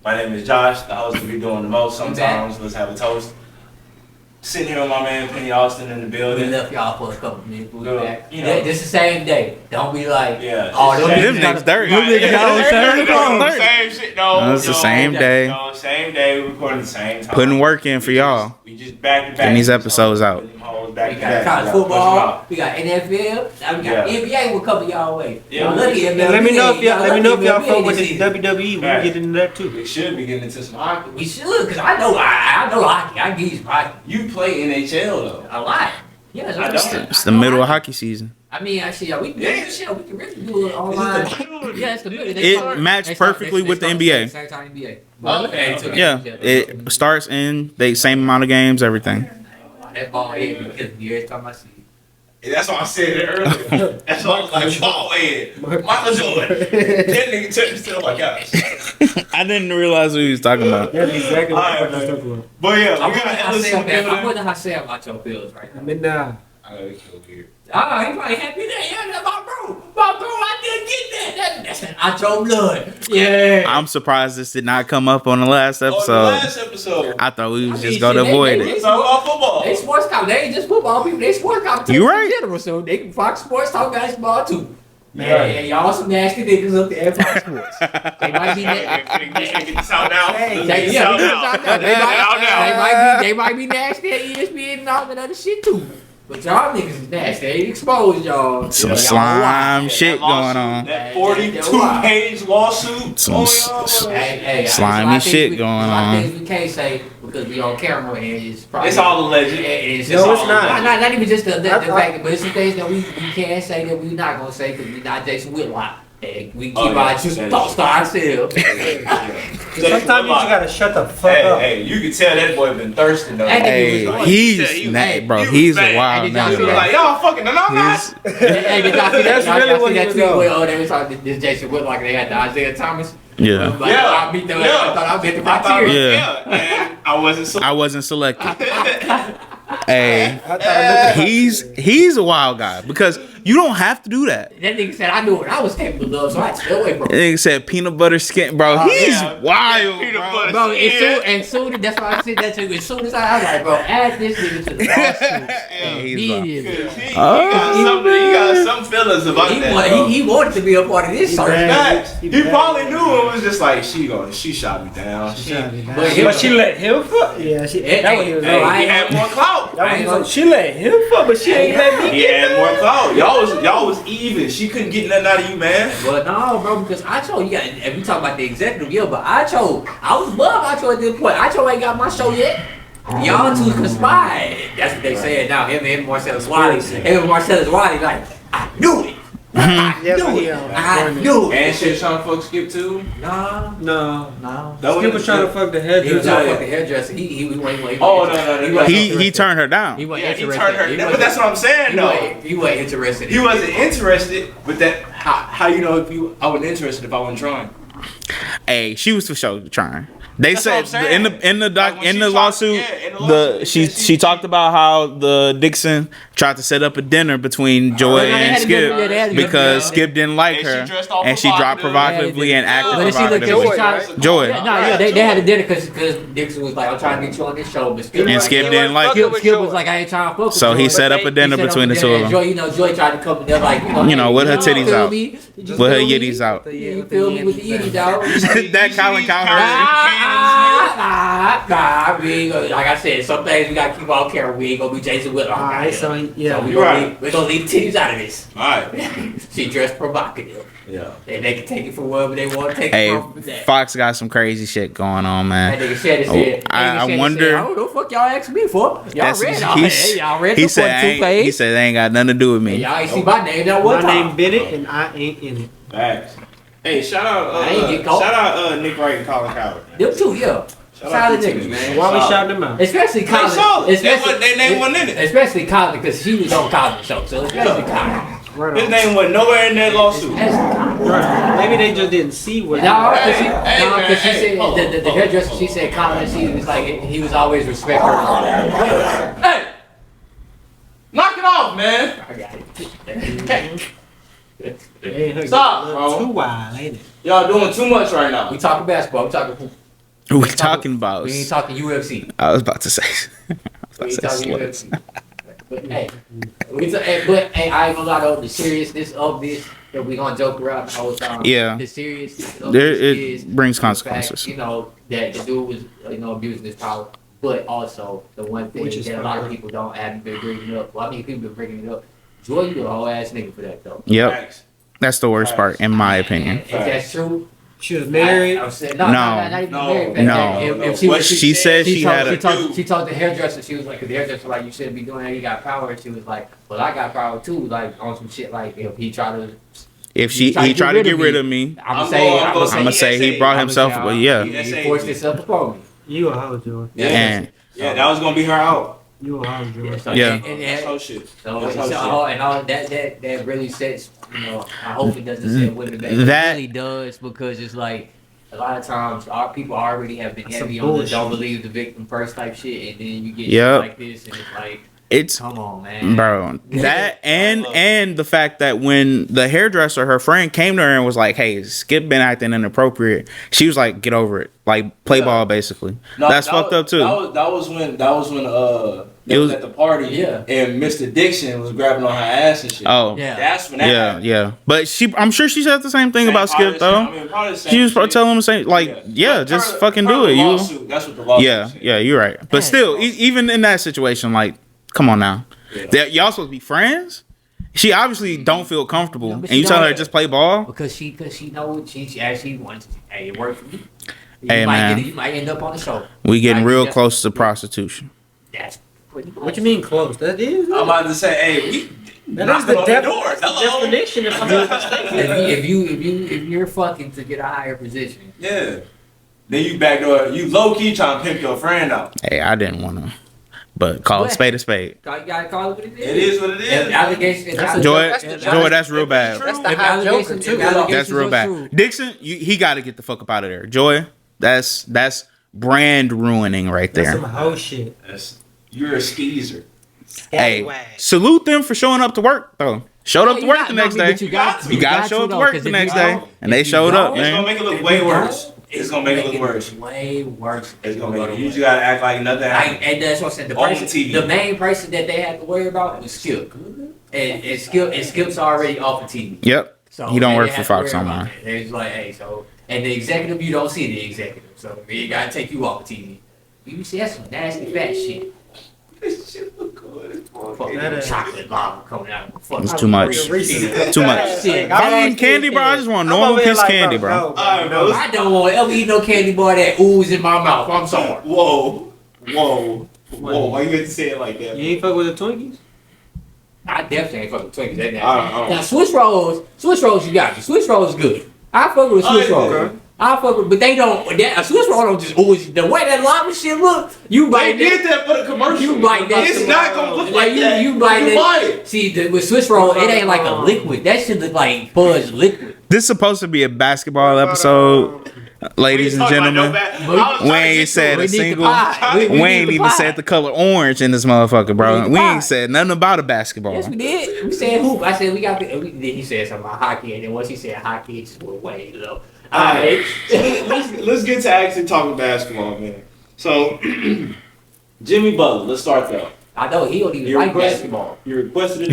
My name is Josh, the host will be doing the most sometimes. Let's have a toast. Sitting here with my man Penny Austin in the building. We left y'all for a couple minutes. We'll be back. You know, this the same day. Don't be like, oh, them niggas dirty. Them niggas got same shit. No, it's the same day. No, same day. We recording the same time. Putting work in for y'all. We just back to back. Getting these episodes out. We got college football. We got NFL. We got NBA. We'll cover y'all way. Yeah, let me know if y'all fuck with the WWE. We can get into that too. We should be getting into some hockey. We should, cause I know hockey. I give you hockey. You play NHL though a lot. Yes, I don't. It's the middle of hockey season. I mean, actually, we can really do it online. Yeah, it's the middle. It matched perfectly with the NBA. Same time NBA. Yeah, it starts in the same amount of games, everything. That ball head be killing me every time I see it. That's why I said it earlier. That's why I was like, ball head. Michael Jordan. That nigga took himself like that. I didn't realize what he was talking about. That's exactly what I was talking about. But yeah, we got Ellison. I wonder how Sam about your bills right now. I mean, nah. I know it's so weird. He probably happy that. Yeah, that's my bro. I didn't get that. That's out your blood. Yeah. I'm surprised this did not come up on the last episode. I thought we was just gonna avoid it. It's all about football. They sports cop. They ain't just football people. They sports commentators You right. in general. So they can Fox Sports talk basketball too. Yeah, y'all some nasty niggas up there at Fox Sports. They might be They might be nasty at ESPN and all that other shit too. But y'all niggas is nasty. They exposed y'all. Some slime shit going on. That 42-page lawsuit. Some slimy shit going on. Things we can't say because we on camera and it's probably. It's all alleged. It's not. Not even just the fact, but it's some things that we can't say that we not gonna say because we not Jason Whitlock. And we keep our thoughts to ourselves. Sometimes you just gotta shut the fuck up. Hey, you can tell that boy been thirsting though. He's a wild man. Like, no, fucking, no, I'm not. That's really what he was doing. Oh, they was talking this Jason Whitlock. They had the Isaiah Thomas. Yeah. I thought I beat the criteria. Yeah. I wasn't selected. Hey, he's a wild guy because you don't have to do that. That nigga said I knew what I was capable of, so I stay away from it. That nigga said peanut butter skin, bro. He's wild, bro. As soon that's why I said that to you. As soon as I was like, bro, add this nigga to the lawsuit. He got some feelings about that. He wanted to be a part of this search. He probably knew it was just like she shot me down. But she let him fuck. Yeah, that was he had more clout. She let him fuck, but she ain't let me. He had more clout. Y'all was even. She couldn't get nothing out of you, man. But no, bro, because Acho, if we talk about the executive, but Acho, I was above Acho at this point. Acho ain't got my show yet. Y'all two conspired. That's what they said now. Him and Marcellus Wiley. Like, I knew it. I knew it. And shit trying to fuck Skip too? No. Skip was trying to fuck the hairdresser. He was trying to fuck the hairdresser. He went. Oh, no. He turned her down. He wasn't interested. He turned her down. But that's what I'm saying, though. He wasn't interested. He wasn't interested, but that, how you know I wasn't interested if I wasn't trying? Hey, she was for sure trying. They said in the lawsuit, she talked about how the Dixon tried to set up a dinner between Joy and Skip because Skip didn't like her and she dropped provocatively and acted provocatively. Joy. They had a dinner because Dixon was like, I'm trying to get you on this show, but Skip didn't like it. Skip was like, I ain't trying to focus. So he set up a dinner between the two of them. Joy tried to come there like, with her titties out, with her yitties out. You feel me with the yitties out? That Colin Cowherd. We ain't gonna, like I said, some things we gotta keep on camera. We ain't gonna be Jason Whitlock. Alright, so we're gonna leave the titties out of this. Alright. She dressed provocative. Yeah. And they can take it for whatever they want to take it from. Fox got some crazy shit going on, man. That nigga said I wonder. I don't know what the fuck y'all asking me for. Y'all read he said they ain't got nothing to do with me. Y'all ain't see my name. My name Bennett and I ain't in it. Facts. Hey, shout out Nick Wright and Colin Cowherd. Them two, yeah. Shout out to niggas, man. Why we shout them out? Especially Colin. They name wasn't in it. Especially Colin, because he was on Colin's show. So especially Colin. His name wasn't nowhere in that lawsuit. Maybe they just didn't see what. No, because she said the hairdresser. She said Colin. She was like he was always respectful. Hey, knock it off, man. I got it. Stop, bro. Too wild, ain't it? Y'all doing too much right now. We talking basketball. We talking Who we talking about? We ain't talking UFC. I was about to say. We ain't talking UFC. But hey, I ain't gonna lie though. The seriousness of this, that we gonna joke around the whole time. Yeah. The seriousness of There, this it is brings the consequences. fact, that the dude was, abusing his power. But also the one thing that a lot of people haven't been bringing up. Well, I mean, people been bringing it up. Joy, you a whole ass nigga for that though. Yep. That's the worst part, in my opinion. If that's true. She was married. I said, not even married. No. If She said she had a. She told the hairdresser, she was like, the hairdresser like, you shouldn't be doing that. You got power. And she was like, well, I got power too. Like on some shit. Like if he tried to. If he tried to get rid of me, I'm gonna say he brought himself. Well, yeah. He forced himself upon me. You a hoe, Joy. Yeah, that was gonna be her out. You a hoe, Joy. Yeah. That's whole shit. And all that really sets. I hope it doesn't set women back. That it really does, because it's like a lot of times our people already have been heavy on the don't believe the victim first type shit, and then you get shit like this, and it's like. Come on, man, bro. That and the fact that when the hairdresser, her friend, came to her and was like, "Hey, Skip been acting inappropriate," she was like, "Get over it, like play ball, basically." No, that's fucked up too. That was when they was at the party, and Mr. Dixon was grabbing on her ass and shit. Oh, yeah, that's when that happened. Yeah. But I'm sure she said the same thing about Skip though. She was probably telling him the same, like, just fucking do it. That's what the lawsuit. Yeah, you're right. But still, even in that situation, like. Come on now. Y'all supposed to be friends? She obviously don't feel comfortable. And you tell her to just play ball? Because she knows she actually wants to. Hey, it worked for me. You might end up on the show. We getting real close to prostitution. That's pretty close. What you mean close? That is. I'm about to say, hey, that's the definition of if you're fucking to get a higher position. Yeah. Then you backdoor, you low key trying to pimp your friend out. Hey, I didn't want to. But call a spade a spade. You gotta call it what it is. It is what it is. Joy, that's real bad. That's the hot joker too. That's real bad. Dixon, he got to get the fuck up out of there. Joy, that's brand ruining right there. That's some hoe shit. You're a skeezer. Hey, salute them for showing up to work though. Showed up to work the next day. You gotta show up to work the next day, and they showed up. It's gonna make it look way worse. It's gonna make it look worse. Way worse. It's gonna make it. You just gotta act like nothing happened. And that's what I said. The main person that they had to worry about was Skip, and Skip's already off of TV. Yep. So he don't work for Fox online. It's like, hey, and the executive, you don't see the executive, so we gotta take you off of TV. You see, that's some nasty fat shit. This shit look good. Chocolate lava coming out. It's too much. Too much. If I'm eating candy, bro, I just want normal piece of candy, bro. I don't want to ever eat no candy bar that ooze in my mouth. I'm sorry. Whoa. Why you had to say it like that? You ain't fuck with the Twinkies? I definitely ain't fuck with Twinkies. Now, Swiss rolls, you got me. Swiss rolls is good. I fuck with a Swiss roll. I fuck with, but they don't. A Swiss roll don't just ooze. The way that lava shit look, you bite they did that for the commercial. You bite that. It's not gonna look like that. You bite that. See, with Swiss roll, it ain't like a liquid. That shit look like fudge liquid. This is supposed to be a basketball episode, ladies and gentlemen. We ain't said a single. We ain't even said the color orange in this motherfucker, bro. We ain't said nothing about a basketball. Yes, we did. We said hoop. I said we got. He said something about hockey, and then once he said hockey, it just went way low. Alright, let's get to actually talking basketball, man. So, Jimmy Butler, let's start there. I know he don't even like basketball. You requested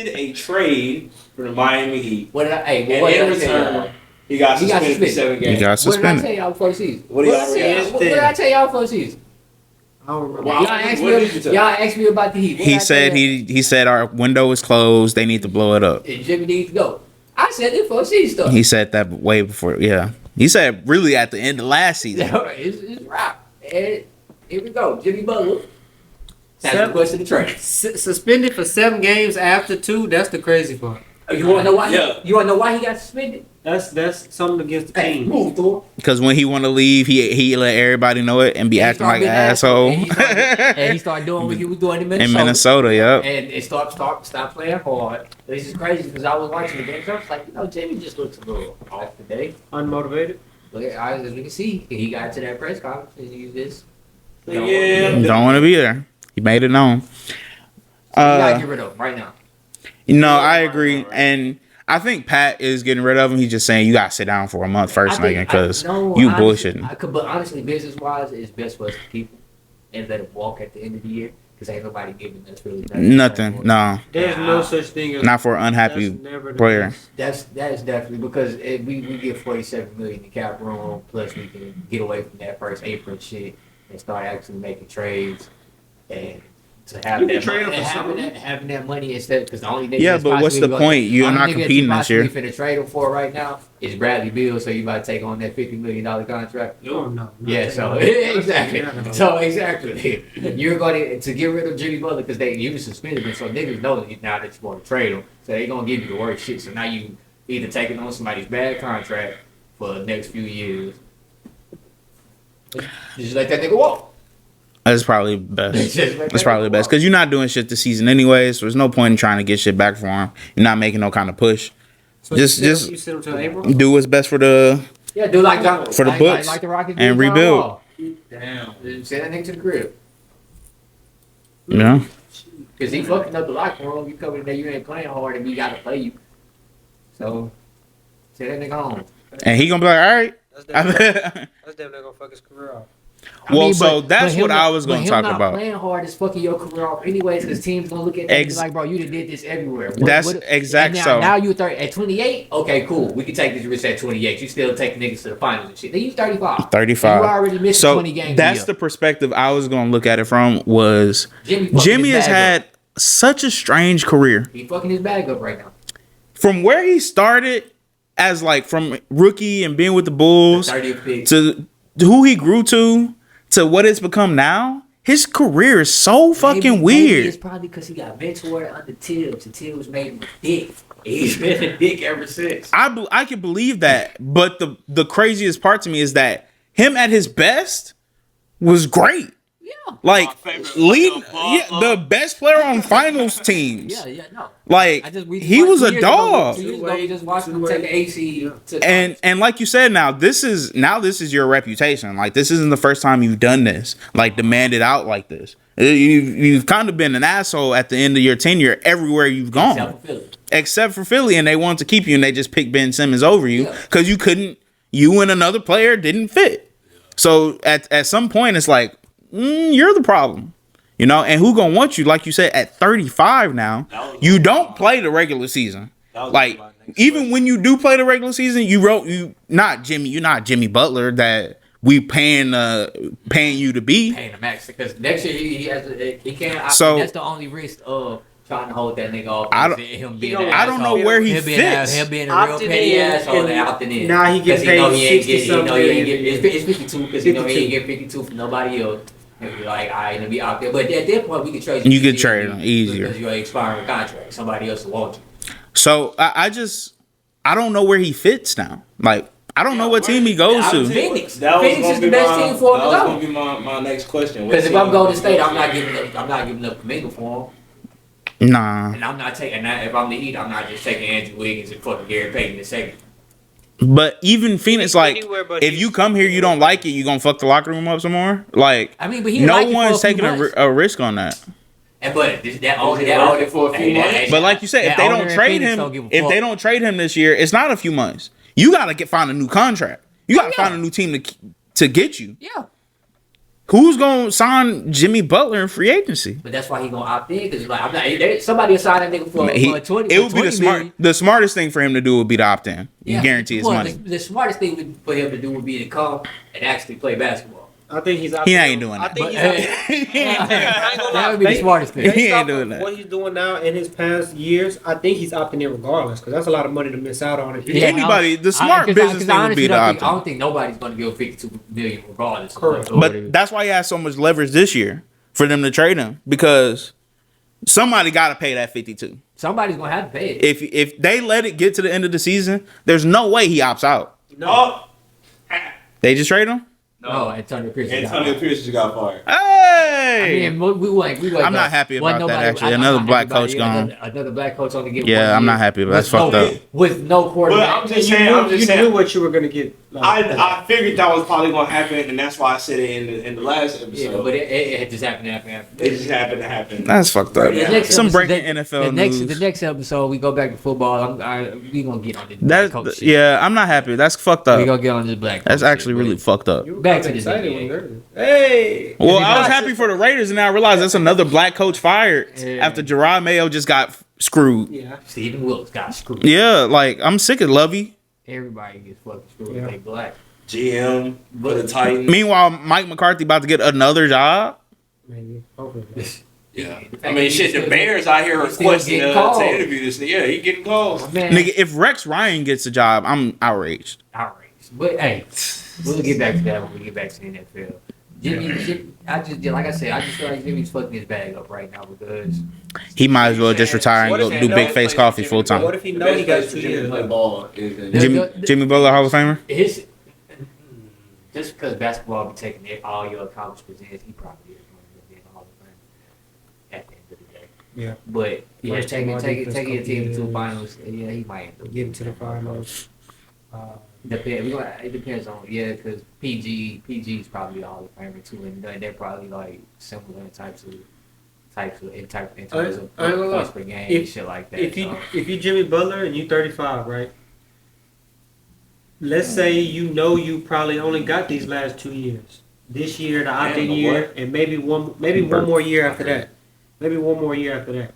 a trade for the Miami Heat. What did I? And in return, he got suspended for 7 games. He got suspended. What did I tell y'all before the season? What did I tell y'all before the season? I don't remember. Y'all asked me about the Heat. He said our window is closed. They need to blow it up. And Jimmy needs to go. I said it before season started. He said that way before. Yeah, he said really at the end of last season. It's rock. And here we go. Jimmy Butler. That's the question of the trade. Suspended for 7 games after 2. That's the crazy part. You want to know why? You want to know why he got suspended? That's something against the team. Move, Thor. Because when he want to leave, he let everybody know it and be acting like an asshole. And he started doing what he was doing in Minnesota. In Minnesota, yep. And it stop playing hard. This is crazy because I was watching the game. I was like, Jimmy just looks a little off today. Unmotivated. But as we can see, he got to that press conference and he used this. Don't want to be there. He made it known. So you gotta get rid of him right now. No, I agree, and I think Pat is getting rid of him. He's just saying you gotta sit down for a month first, nigga, because you honestly, bullshitting. But honestly, business wise, it's best for us to keep him and let him walk at the end of the year because ain't nobody giving us really Nothing. No. There's no such thing as Not for an unhappy player. That is definitely because we get $47 million in cap room, plus we can get away from that first apron shit and start actually making trades and. To have that money, having that money instead, because the only nigga but what's the point? You're not competing this year. Finna trade him for right now is Bradley Beal, so you about to take on that $50 million contract. No. Yeah, so exactly. So exactly, you're going to get rid of Jimmy Butler because you suspended him, so niggas know now that you want to trade him, so they gonna give you the worst shit. So now you either taking on somebody's bad contract for the next few years, just let that nigga walk. That's probably best. That's probably best because you're not doing shit this season anyway, so there's no point in trying to get shit back for him. You're not making no kind of push. So just you sit him till April? Do what's best for the do like John, for the Bucks like the Rockets and rebuild. Damn, send that nigga to the crib. Yeah, because he fucking up the locker room. You coming in there, you ain't playing hard, and we gotta play you. So send that nigga home. And he gonna be like, all right. That's definitely gonna fuck his career off. That's what I was going to talk about. Playing hard is fucking your career off anyways, because teams gonna look at that and be like, bro, you done did this everywhere. Now you 30 at 28. Okay, cool. We can take this risk at 28. You still take niggas to the finals and shit. Then you 35. 35. You already missed 20 games. That's the perspective I was going to look at it from. Was Jimmy has had such a strange career. He fucking his bag up right now. From where he started as like from rookie and being with the Bulls to who he grew to what it's become now, his career is so fucking weird. Maybe it's probably because he got mentored under Tibbs, and Tibbs made him a dick. He's been a dick ever since. I can believe that, but the craziest part to me is that him at his best was great. Yeah, like the best player on finals teams. No. Like he was a dog. 2 years ago, we just watched him take an AC. And like you said, now this is your reputation. Like this isn't the first time you've done this. Like demanded out like this. You've kind of been an asshole at the end of your tenure everywhere you've gone, except for Philly, and they wanted to keep you, and they just picked Ben Simmons over you because you and another player didn't fit. So at some point, it's like. You're the problem, and who gonna want you? Like you said, at 35 now, you don't play the regular season. Like even when you do play the regular season, you're not Jimmy Butler that we paying you to be. Paying the max because next year he can't. So that's the only risk of trying to hold that nigga off. I don't know where he fits. Him being a real petty asshole and opting in. Now he gets paid 60-something. It's 52 because he ain't get 52 from nobody else. And be like, all right, let me be out there. But at that point, we can trade you. You could trade him easier because you're expiring contract. Somebody else will want you. So I don't know where he fits now. Like I don't know what team he goes to. Phoenix is the best team for him to go. That was gonna be my next question. Because if I'm Golden State, I'm not giving up Kuminga for him. Nah. And I'm not taking that. If I'm the Heat, I'm not just taking Andrew Wiggins and fucking Gary Payton in second. But even Phoenix, like, if you come here, you don't like it, you gonna fuck the locker room up some more. Like, I mean, but no one's taking a risk on that. And but that only for a few months. But like you said, if they don't trade him this year, it's not a few months. You gotta find a new contract. You gotta find a new team to get you. Yeah. Who's gonna sign Jimmy Butler in free agency? But that's why he gonna opt in because like somebody will sign that nigga for 20. It would be the smartest thing for him to do would be to opt in. You guarantee his money. The smartest thing for him to do would be to come and actually play basketball. I think he's. He ain't doing that. I think that would be the smartest thing. He ain't doing that. What he's doing now in his past years, I think he's opting in regardless because that's a lot of money to miss out on. The smart business thing would be to opt in. I don't think nobody's going to give $52 million regardless. Correct. But that's why he has so much leverage this year for them to trade him because somebody got to pay that 52. Somebody's going to have to pay it. If they let it get to the end of the season, there's no way he opts out. No. They just trade him? No, Antonio Pierce just got fired. Hey! I mean, I'm not happy about that, actually. Another black coach gone. Another black coach only get I'm not happy about that. That's fucked up. With no quarterback. I'm just saying. You knew what you were going to get. I figured that was probably gonna happen, and that's why I said it in the last episode. Yeah, but it just happened to happen. It just happened to happen. That's fucked up. Some breaking the NFL news. The next episode, we go back to football. We gonna get on this That's coach shit. yeah. I'm not happy. That's fucked We up. gonna get on this black. That's actually really fucked up. Back to the excited NBA. when you heard it. Hey. Well, I was happy for the Raiders, and now I realize that's another black coach fired after Gerard Mayo just got screwed. Yeah. Stephen Wilkes got screwed. Yeah, like I'm sick of Lovey. Everybody gets fucking screwed if they black. GM for the Titans. Meanwhile, Mike McCarthy about to get another job. Maybe. Hopefully. Yeah. I mean, shit, the Bears out here requesting to interview this nigga. Yeah, he getting calls. Nigga, if Rex Ryan gets a job, I'm outraged. But hey, we'll get back to that when we get back to the NFL. Jimmy, I just feel like Jimmy's fucking his bag up right now because He might as well just retire and go do big face coffee full What time. if he know he got 2 years play left? ball. Jimmy Butler, Hall of Famer. Just because basketball be taking all your accomplishments in, he probably is going to be in the Hall of Fame at the end of the day. Yeah. But yeah, Worst taking team a couple team to years. finals, yeah, he might end up Getting to the finals. It depends on because PG's probably all the favorite too, and they're probably like similar in types of in terms of points per game and shit like that. If you Jimmy Butler and you 35, right? Let's say you probably only got these last 2 years. This year, the opt-in year, and maybe one more year after that. Maybe one more year after that.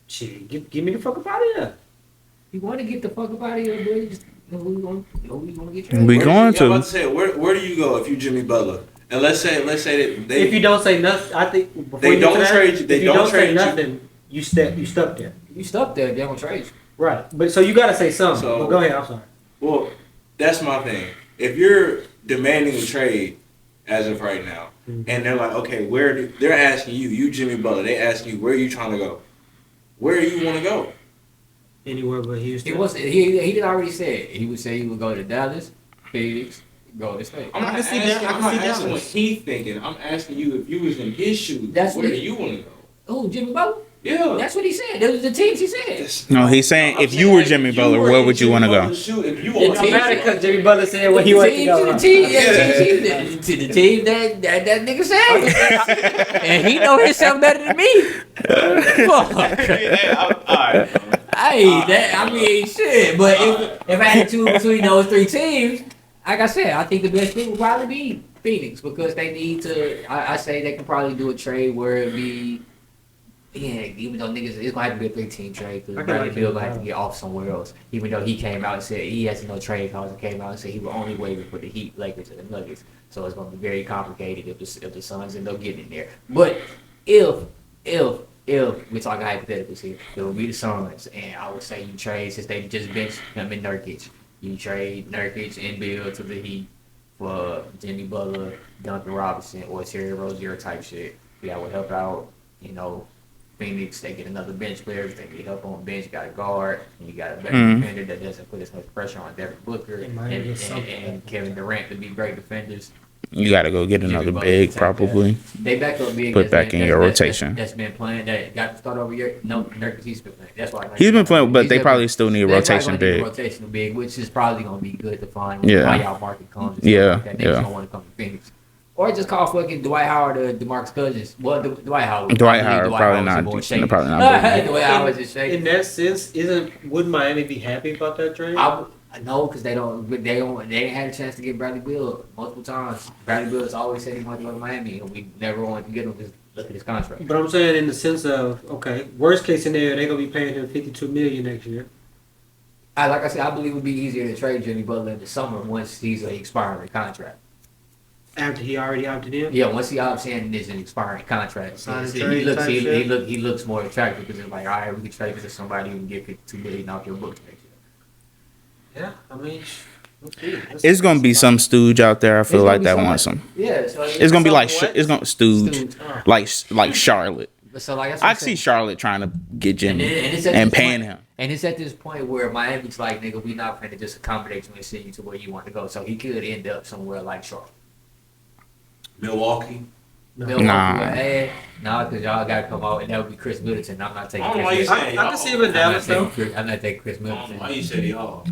Shit, give me the fuck up out of here. You want to get the fuck up out of here, boy? Who we gonna get traded? We going I'm about to. to say, where do you go if you Jimmy Butler? And let's say that they If you don't say nothing, I think before they you get don't to that, trade you. if They you don't don't say trade you. nothing, you stuck there. You stuck there, they don't trade you. Right, but so you gotta say something. So- Well, go ahead. I'm sorry. Well, that's my thing. If you're demanding a trade as of right now, Mhm. and they're like, okay, they're asking you Jimmy Butler, they asking you where are you trying to go? Where do you want to go? Anywhere but Houston. He did already say he would say he would go to Dallas, Phoenix, Golden State. I'm not asking, what he's thinking. I'm asking you if you was in his shoes, where do you want to go? Oh, Jimmy Butler? Yeah. That's what he said. Those are the teams he said. No, he's saying if you were Jimmy Butler, where would you want to go? If you It want don't matter because Jimmy Butler said what he wanted to go. To the team that nigga said. And he know himself better than me. Fuck. Alright. I mean, shit. But if I had to choose between those three teams, like I said, I think the best thing would probably be Phoenix because they need to. I say they can probably do a trade where it be. Yeah, even though niggas, it's gonna have to be a 3-team trade because Bradley Beal gonna have to get off somewhere else. Even though he came out and said he has no trade clause and came out and said he will only waive it for the Heat, Lakers, and the Nuggets. So it's gonna be very complicated if the Suns end up getting in there. But if we're talking hypotheticals here, it will be the Suns, and I would say you trade since they just benched him in Nurkic. You trade Nurkic and Beal to the Heat for Jimmy Butler, Duncan Robinson, or Terry Rozier type shit. That would help out, Phoenix, they get another bench player. They get help on bench, got a guard, and you got a better defender that doesn't put as much pressure on Devin Booker and Kevin Durant to be great defenders. You got to go get another big, probably. They back up big. Put back in your rotation. That's been playing. That got to start over here. No, Nurkic, he's been playing. That's why He's been playing, but they probably still need a rotation big. Rotational big, which is probably gonna be good to find Yeah. when y'all market comes. Yeah, That niggas don't want to come to Phoenix. Or just call fucking Dwight Howard or DeMarcus Cousins. Well, Dwight Howard. Dwight Howard probably not. Probably not. Dwight Howard just shaking. In that sense, would Miami be happy about that trade? I know because they ain't had a chance to get Bradley Beal multiple times. Bradley Beal has always said he wanted to go to Miami, and we never wanted to get him because look at his contract. But I'm saying in the sense of worst case scenario, they're gonna be paying him $52 million next year. Like I said, I believe it would be easier to trade Jimmy Butler in the summer once he's an expiring contract. After he already opted in. Yeah, once he opts in, and it's an expiring contract. Sign and he trade looks type he shit. looks more attractive because it's like, all right, we can trade this to somebody who can get $52 million off your books next year. Yeah, I mean, It's gonna be some stooge out there. I feel like that wants some. Yeah, so It's gonna be like it's gonna stooge, Stooge. like Charlotte. So like that's what I I'm see saying. Charlotte trying to get Jimmy it's at and this paying point- him. And it's at this point where Miami's like, nigga, we not finna just accommodate you and send you to where you want to go. So he could end up somewhere like Charlotte. Milwaukee. Milwaukee, Nah. Nah, because y'all got to come out, and that would be Chris Middleton. I'm not taking I don't know Chris why Middleton. you saying I can see him in Dallas though. I'm not taking Chris I don't know Middleton. why you said y'all.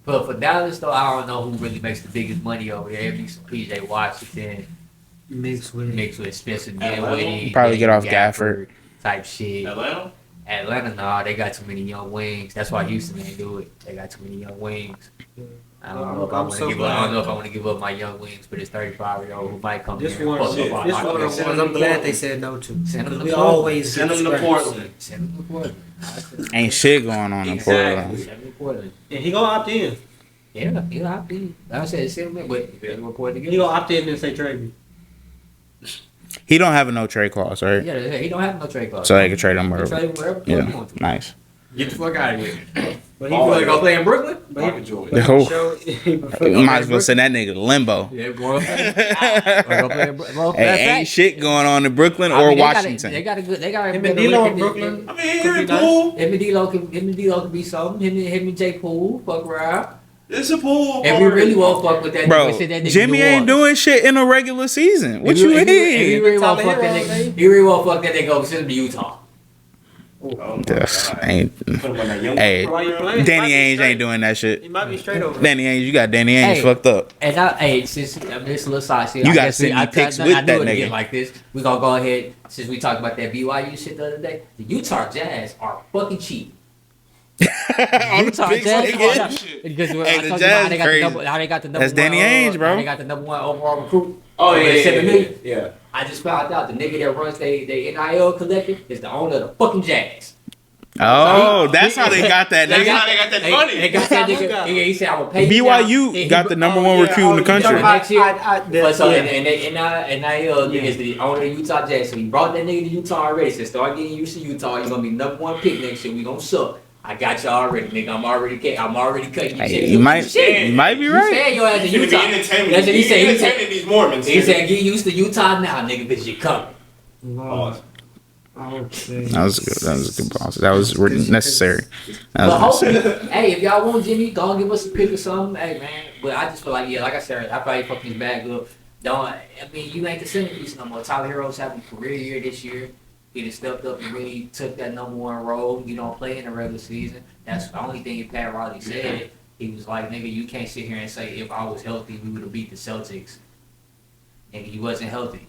But for Dallas though, I don't know who really makes the biggest money over there. It'd be some PJ Washington Mixed with Spencer Atlanta? Dinwiddie, Probably get off Gafford type shit. Atlanta? Nah, they got too many young wings. That's why Houston ain't do it. They got too many young wings. I don't know if I want to give up my young wings, but it's 35-year-old who might come This here. one, and this fuck one up of our the market. ones I'm glad they said no to. Send them to We Portland. always Send them to Portland. Send them to Portland. ain't shit going on in Portland. Send them to Portland. And he gonna opt in. Yeah, he'll opt in. Like I said, send him, but if they report together. He gonna opt in and say trade me. He don't have a no trade clause, right? Yeah, he don't have no trade clause. So they can trade him He can wherever. trade him wherever he Yeah, wants to. nice. Get the fuck out of here. But You want to go play in Brooklyn? Michael Jordan. The whole- showed, You might as well send that nigga to limbo. Yeah, go play in Brooklyn. Hey, ain't shit going on in Brooklyn or Washington. They got a good. They got a him better and D'Lo in record Brooklyn. I mean, Could be it's nice. cool. Him and D'Lo can be something. Him and J Poole fuck around. It's a pool. If we really won't fuck with that, Bro, nigga, send that nigga Jimmy to New ain't Orleans. doing shit in a regular season. What If you if he mean? really won't Tyler fuck that Hero, nigga. He really won't fuck that nigga. Go send him to Utah. Oh, my Yes, God. ain't. Put him on that young Hey, Why you playing? Danny He might be Ainge straight. ain't doing that He shit. might be straight over. Danny Ainge, you got Danny Ainge Hey. fucked up. And since this little side shit, You I gotta guess send me I pics knew with it that would nigga. get like this. We gonna go ahead since we talked about that BYU shit the other day. The Utah Jazz are fucking cheap. On the Utah pics, Jazz nigga. are because Hey, I the told you how Jazz they got crazy. how they got the number That's Danny one, Ainge, bro. How they got the number one overall recruit. Oh, for yeah, the yeah, 7 million. yeah. I just found out the nigga that runs they NIL collective is the owner of the fucking Jazz. Oh, that's how they got that That's nigga. how they got that money. They got that That's how nigga. we He said, "I will pay you." BYU now." got the number one yeah, recruit in the oh, country. Next year. But so yeah. and NIL is the owner of Utah Jazz. So he brought that nigga to Utah already. Said start getting used to Utah. You're gonna be number one pick next year. We gonna suck. I got you already, nigga. I'm already cutting you. Hey, you might be You right. said your ass to He's gonna Utah. be entertaining. That's what he said. He said, Entertaining these Mormons. he said get used to Utah now, nigga, because you coming. Pause. That was good. That was a good pause. That was necessary. That But was necessary. hopefully, hey, if y'all want Jimmy, go and give us a pick or something. Hey, man. But I just feel like, yeah, like I said, I probably fuck his bag up. I mean, you ain't the centerpiece no more. Tyler Hero's having a career year this year. He just stepped up and really took that number one role. You don't play in the regular season. That's the only thing Pat Riley said. He was like, nigga, you can't sit here and say if I was healthy, we would have beat the Celtics. And he wasn't healthy.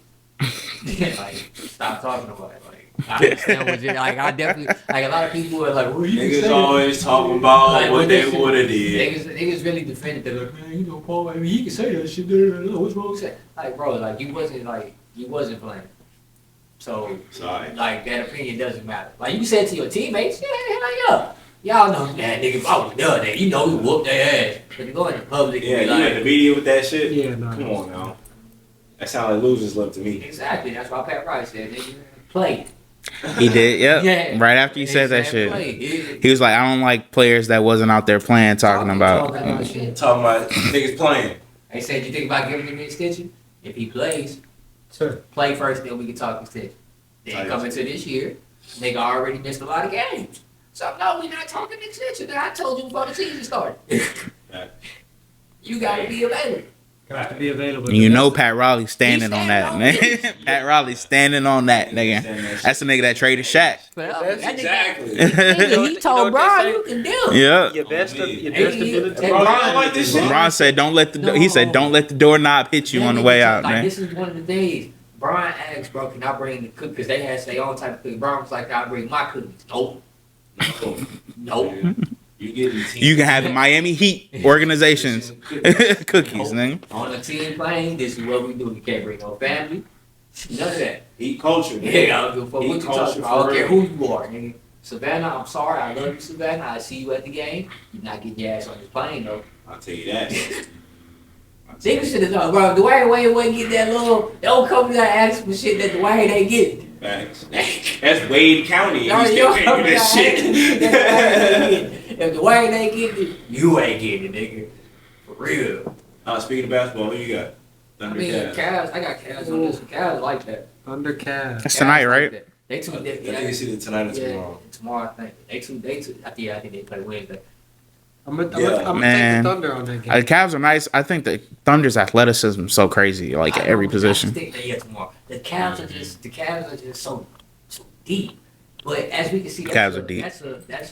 Like, stop talking about it. Like, I understand what you're like. I definitely, like, a lot of people are like, well, you can say Niggas that. always talking about Like, what they this shit- would have did. Niggas really defended. They're like, man, you know, Paul. I mean, he can say that shit. What's wrong with that? Like, bro, like you wasn't playing. So, Sorry. like that opinion doesn't matter. Like you said to your teammates, yeah. Y'all know, man, nigga, if I was done that, you know, we whooped their ass. But you go in public Yeah, and you be in the like, media with that shit? Yeah, no. Come on now. That sound like losers love to me. exactly. That's why Pat Rice said, nigga, play. He did. Yep. Yeah. Right after you said that Play. shit, he was like, "I don't like players that wasn't out there playing, talking about." Shit. Talking about niggas playing. They said, you think about giving him an extension? If he plays, Sure. play first, then we can talk extension. Then coming to this year, nigga already missed a lot of games. So no, we not talking extension. I told you before the season started. You gotta be available. Got to be available. And you know Pat Riley standing He's on that, standing man. Pat Riley standing on that, nigga. That's the nigga that traded Shaq. Well, That's that nigga- Exactly. Nigga, he You told know what Brian, they you can do it. Yeah. Your best, your Hey, best hey, ability. hey, Bro, I don't like this shit. Ron said, "Don't let the." He said, "Don't let the doorknob hit you on the way out, like, man." This is one of the things. Brian asked, bro, can I bring the cook? Because they had their own type of cookies. Brian was like, can I bring my cookies? Nope. Nope. You getting team. You can have the Miami Heat organizations cookies, nigga. On the team playing, this is what we do. We can't bring no family. None of that. Eat culture, man. Yeah, I don't give a fuck what Eat you culture talking about. I don't for care real. who you are, nigga. Savannah, I'm sorry. I love you, Savannah. I see you at the game. You're not getting your ass on this plane, though. I'll tell you that. I'll tell you Niggas should have done, bro. Dwayne Wade wouldn't get that little. Don't come to that ask for shit that Dwayne ain't getting. Facts. That's Wade County, and No, you still you can't do that shit. If Dwayne ain't getting it, you ain't getting it, nigga. For real. Speaking of basketball, who you got? I Thunder mean, Cavs. Cavs. I got Cavs on this. Cavs like that. Under Cavs. That's tonight, Cavs right? Like that. They too. I think it's either tonight or tomorrow. Tomorrow, I think. They too. I think they play Wednesday. I'm gonna Yeah. take the Man. Thunder on that game. The Cavs are nice. I think the Thunder's athleticism is so crazy, like at every I position. just think that tomorrow. The Cavs are just so deep. But as we can see, Cavs are deep. That's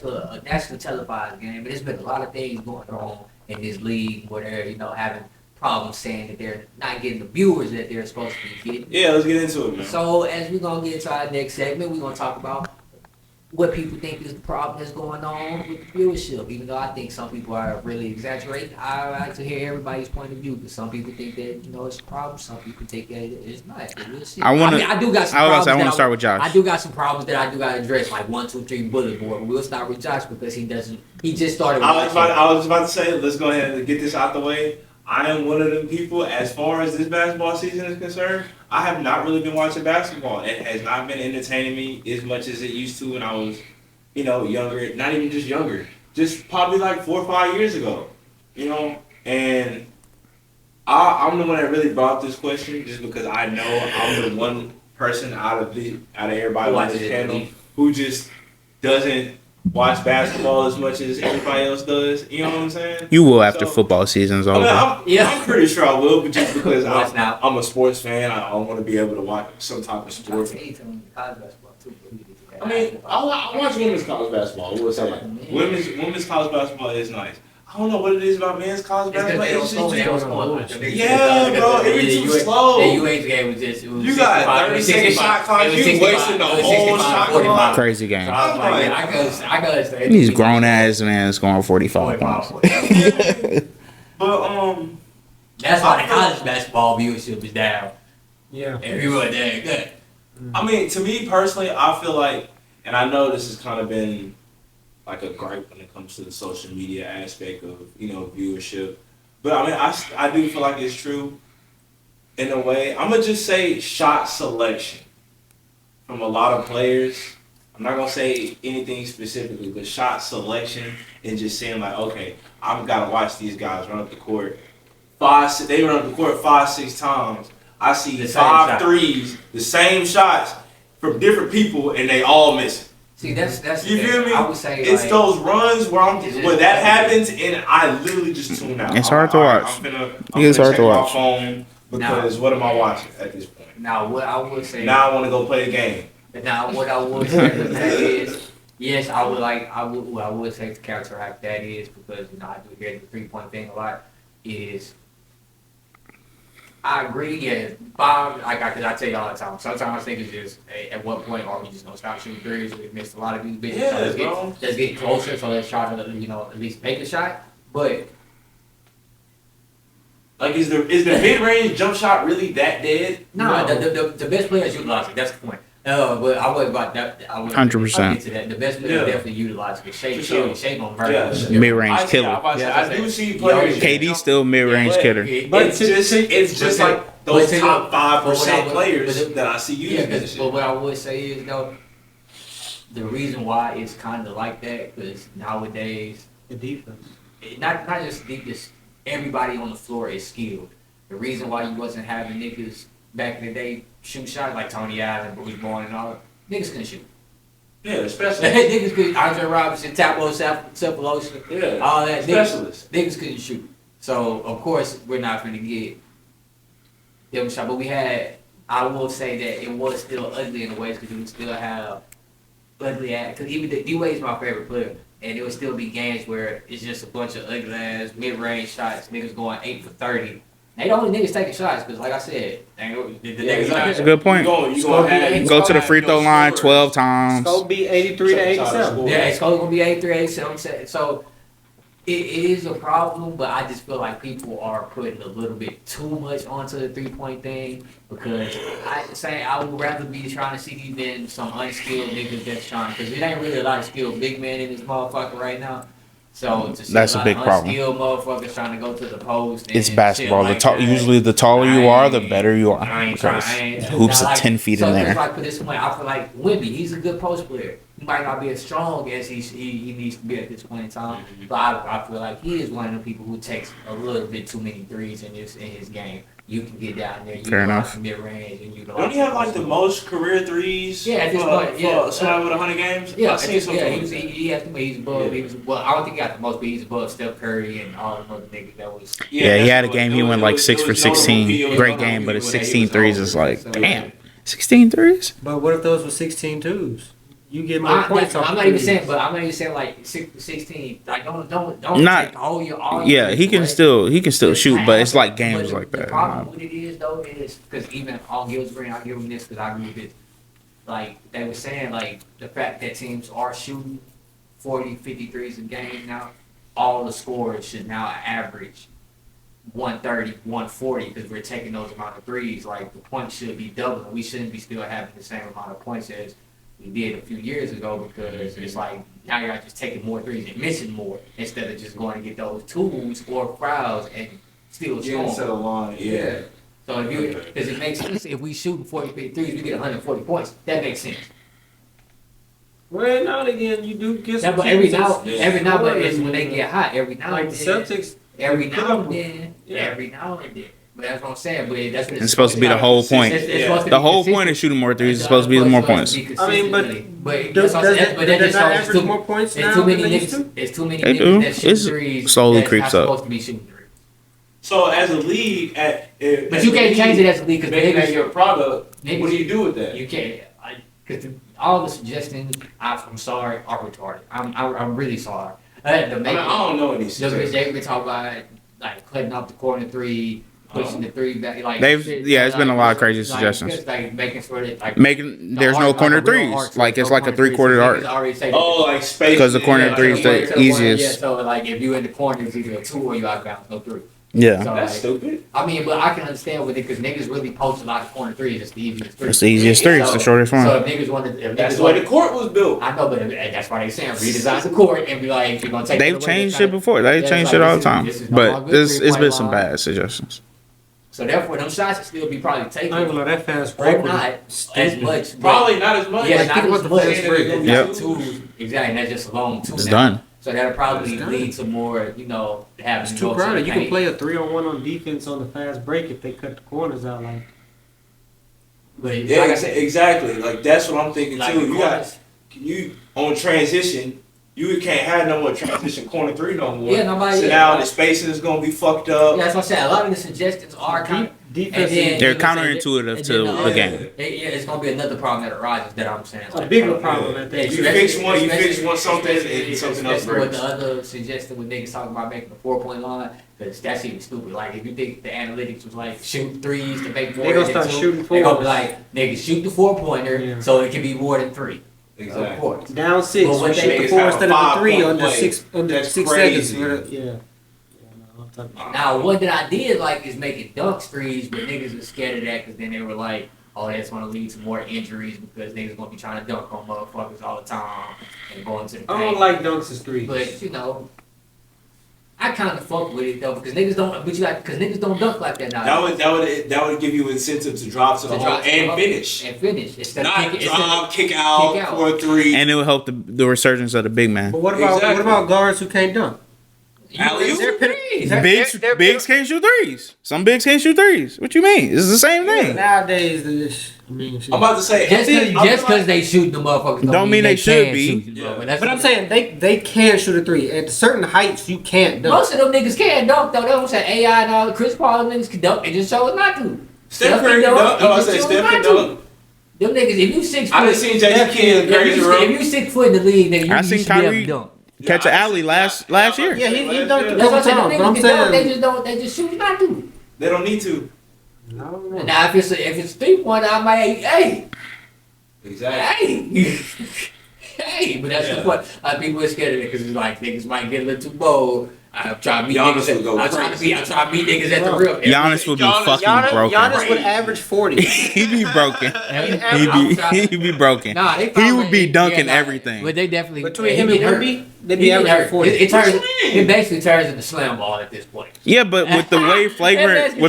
a national televised game, but there's been a lot of things going on in this league where they're, having problems saying that they're not getting the viewers that they're supposed to be getting. Yeah, let's get into it, man. So as we're gonna get into our next segment, we're gonna talk about what people think is the problem that's going on with the viewership. Even though I think some people are really exaggerating, I like to hear everybody's point of view. Because some people think that it's a problem, some people think that it's not. We'll see. I want to. I do got some I problems. want to start with Josh. I do got some problems that I do got to address, like 1, 2, 3 bullet board. But we'll start with Josh because he doesn't. He just started. I was about to say, let's go ahead and get this out the way. I am one of them people, as far as this basketball season is concerned, I have not really been watching basketball. It has not been entertaining me as much as it used to when I was, younger. Not even just younger. Just probably like 4 or 5 years ago. And I'm the one that really brought up this question just because I know I'm the one person out of everybody on this channel who just doesn't watch basketball as much as everybody else does. You know what I'm saying? You will after football season's over. I'm pretty sure I will, but just because now. I'm a sports fan, I want to be able to watch some type of sport. I mean, I watch women's college basketball. What's that? Women's college basketball is nice. I don't know what it is about men's college basketball. It's just yeah, bro, it be too slow. The UH game was just. You got 30-second shot clock. You wasting the whole shot clock. Crazy game. I could understand. These grown ass men scoring 45 points. But that's why the college basketball viewership is down. Yeah. Everyone there good. I mean, to me personally, I feel like, and I know this has kind of been like a gripe when it comes to the social media aspect of viewership, but I mean, I do feel like it's true in a way. I'm gonna just say shot selection from a lot of players. I'm not gonna say anything specifically, but shot selection and just saying like, okay, I've got to watch these guys run up the court. They run up the court 5-6 times. I see 5 threes, the same shots from different people, and they all miss it. See, that's you feel me? I would say it's like, those runs where that happens, and I literally just tune out. It's hard to watch. I'm gonna hard check to watch. My phone because what am I watching at this point? Now, what I would say. Now I want to go play the game. Now, what I would say is, yes, I would say to counteract that is because I do hear the 3-point thing a lot. Is I agree, yeah. Bob, cause I tell you all the time. Sometimes I think it's just at what point are we just gonna stop shooting threes? We've missed a lot of these bitches. Yeah, so let's get closer. So let's try to at least make a shot. But like, is the mid range jump shot really that dead? No. The best players utilize it. That's the point. But I was about that. 100%. The best players definitely utilize it. Shea on murder. Mid-range killer. I do see players. KD still mid-range killer. But it's just like those top 5% players that I see using this shit. But what I would say is though, the reason why it's kind of like that because nowadays the defense, not just defense, everybody on the floor is skilled. The reason why you wasn't having niggas back in the day shoot shots like Tony Allen, Bruce Bowen, and all niggas couldn't shoot. Yeah, especially niggas could. Andre Robinson, Tabo Cephalosha, yeah, all that. Specialists. Niggas couldn't shoot. So of course we're not going to get them shot. But we had. I will say that it was still ugly in the ways because you would still have ugly ass. Because even D-Wade is my favorite player, and it would still be games where it's just a bunch of ugly ass mid-range shots. Niggas going 8 for 30. They the only niggas taking shots because, like I said, niggas. That's a good point. Go to the free throw line 12 times. It's gonna be 83 to 87. Yeah, it's gonna be 83, 87. So it is a problem, but I just feel like people are putting a little bit too much onto the 3-point thing because I would rather be trying to see these than some unskilled niggas that's trying because it ain't really a lot of skilled big men in this motherfucker right now. So to see that's a big problem. Unskilled motherfuckers trying to go to the post. It's basketball. Usually, the taller you are, the better you are. Because hoops are 10 feet in there. So like for this point, I feel like Wemby, he's a good post player. He might not be as strong as he needs to be at this point in time, but I feel like he is one of the people who takes a little bit too many threes in his game. You can get down there, you can watch mid range, and you know. Don't he have like the most career threes? Yeah, at this point, for somebody with 100 games. Yeah, I've seen something. He has to be. He's above. Yeah. I don't think he got the most, but he's above Steph Curry and all the other niggas that was. Yeah, he had a game. He went like 6 for 16. Great game, but his 16 threes is like, damn, 16 threes. But what if those were 16 twos? you get more points. I'm not even saying like 6 to 16. Like don't Not- take all your Yeah, he can still shoot, but it's like games But like the that. problem with it is though is because even on Gil's Green, I'll give him this because I agree with it. Like they were saying, like the fact that teams are shooting 40, 53s a game now, all the scores should now average 130, 140 because we're taking those amount of threes. Like the points should be doubling. We shouldn't be still having the same amount of points as we did a few years ago because it's like now you're just taking more threes and missing more instead of just going to get those twos or fouls and still Yeah, instead scoring. of line. Yeah. So if you, because it makes sense if we shooting 40 threes, we get 140 points. That makes sense. Well, now and again, you do get Yeah, some but every teams now, that's every now, but it's scoring. when they get hot. Every now Like and the then. Celtics. Every put now up and then. yeah. Every now and then. But that's what I'm saying. But that's what It's supposed to be the whole point. It's supposed to The be whole consistent. point is shooting more threes. It's supposed to be more points. I mean, but that's what I'm saying. But that does just not shows average more points it's now too many than they used niggas. to? It's too many They do. niggas that shoot It's threes. slowly that's creeps not up. supposed to be shooting threes. So as a league, But you can't change it as a league because making that niggas, your product. niggas, What do you do with that? You can't. Because all the suggestions, I'm sorry, are retarded. I'm really sorry. I don't know any They suggestions. been talking about like cutting off the corner three, pushing the three back. Like It's been a lot of crazy suggestions. Just, like making sure that like There's no corner threes. Like it's like a 3/4 arc. Oh, like space. Because the corner three is the easiest. Yeah, so like if you in the corner, it's either a 2 or you out of bounds, no 3. Yeah. So, That's like, stupid. I mean, but I can understand with it because niggas really post a lot of corner threes. It's the easiest 3. It's the easiest three. It's the shortest So one. if niggas wanted, That's the way the court was built. I know, but that's why they saying redesign the court and be like, you're gonna take. They've changed shit before. They've Yeah, changed like, shit all the this time. is no But longer it's been three-point some line. bad suggestions. So therefore, them shots will still be probably I ain't taken, gonna lie, that fast or break not was as stupid. much. but- Probably not as much. Yeah, Like, not think as about the much. fast break. Yep. Twos, exactly. And that's just alone two. It's now. done. So that'll probably It's done. lead to more, having It's to too go to crowded. the You can paint. play a 3-on-1 on defense on the fast break if they cut the corners out. Like But Yeah, like I said, exactly. Like that's what I'm thinking like too. the You corners- on transition. You can't have no more transition corner 3 no more. Yeah, nobody- So now the spacing is gonna be fucked up. Yeah, that's what I said. A lot of the suggestions are kind of. defense And then- is They're and then- counterintuitive and to then the game. Yeah, it's gonna be another problem that arises that I'm saying. a bigger problem at Yeah, that. You fix one, something, and something else Especially with breaks. the other suggestion with niggas talking about making the 4-point line, because that's even stupid. Like if you think the analytics was like shoot threes to make more They gonna than start 2, shooting they gonna be fours. like niggas shoot the 4-pointer Yeah. so it can be more than 3. Of Exactly. course. Down 6, But what we they shoot make the is 4 have a instead of the 3 5-point under play. 6 That's seconds. crazy. Yeah. No, I'm talking- Now one that I did like is making dunk threes, but niggas was scared of that because then they were like, oh, that's gonna lead to more injuries because niggas gonna be trying to dunk on motherfuckers all the time and going to the I paint. don't like dunks as 3. But I kind of fuck with it though because niggas don't. But because niggas don't dunk like that now. That would give you incentive to drop to the hole and finish. And finish. Instead of Not kicking, drop, kick out for a 3. And it will help the resurgence of the big man. But what about Exactly. guards who can't dunk? Alley-oop? Bigs can't shoot threes. Some bigs can't shoot threes. What you mean? It's the same thing. Nowadays, shit. I'm about to say Just I feel because like- they shoot the motherfuckers Don't mean they should can be. shoot the motherfuckers. But I'm saying they can shoot a 3 at certain heights. You can't dunk. most of them niggas can dunk though. They don't say AI and all the Chris Paul niggas can dunk. They just chose not to. Steph Curry can dunk. They I just say chose Steph not can to. dunk. Them niggas, if you 6 I foot, done seen Jason Kidd crazy if room. you 6 foot in the league, nigga, I you seen should be able Kyrie to dunk. Catch an alley last year. Yeah, he dunked a That's couple what I'm saying. times. Them But I'm niggas can dunk. They saying, just don't. They just choose not to. They don't need to. I don't know. Now if it's 3-point, I might hey. Exactly. Hey, hey, but that's the point. People are scared of it because it's like niggas might get a little too bold. I'm trying to beat Giannis niggas. would go I'm trying to beat niggas at the Bro. real. Giannis would be fucking broken. Giannis would average 40. He'd be broken. He'd be broken. Nah, He would be dunking everything. But they definitely Between he him get and hurt. Wemby, they'd He be get averaging hurt. 40. It basically turns into slam ball at this point. Yeah, but with the way flagrants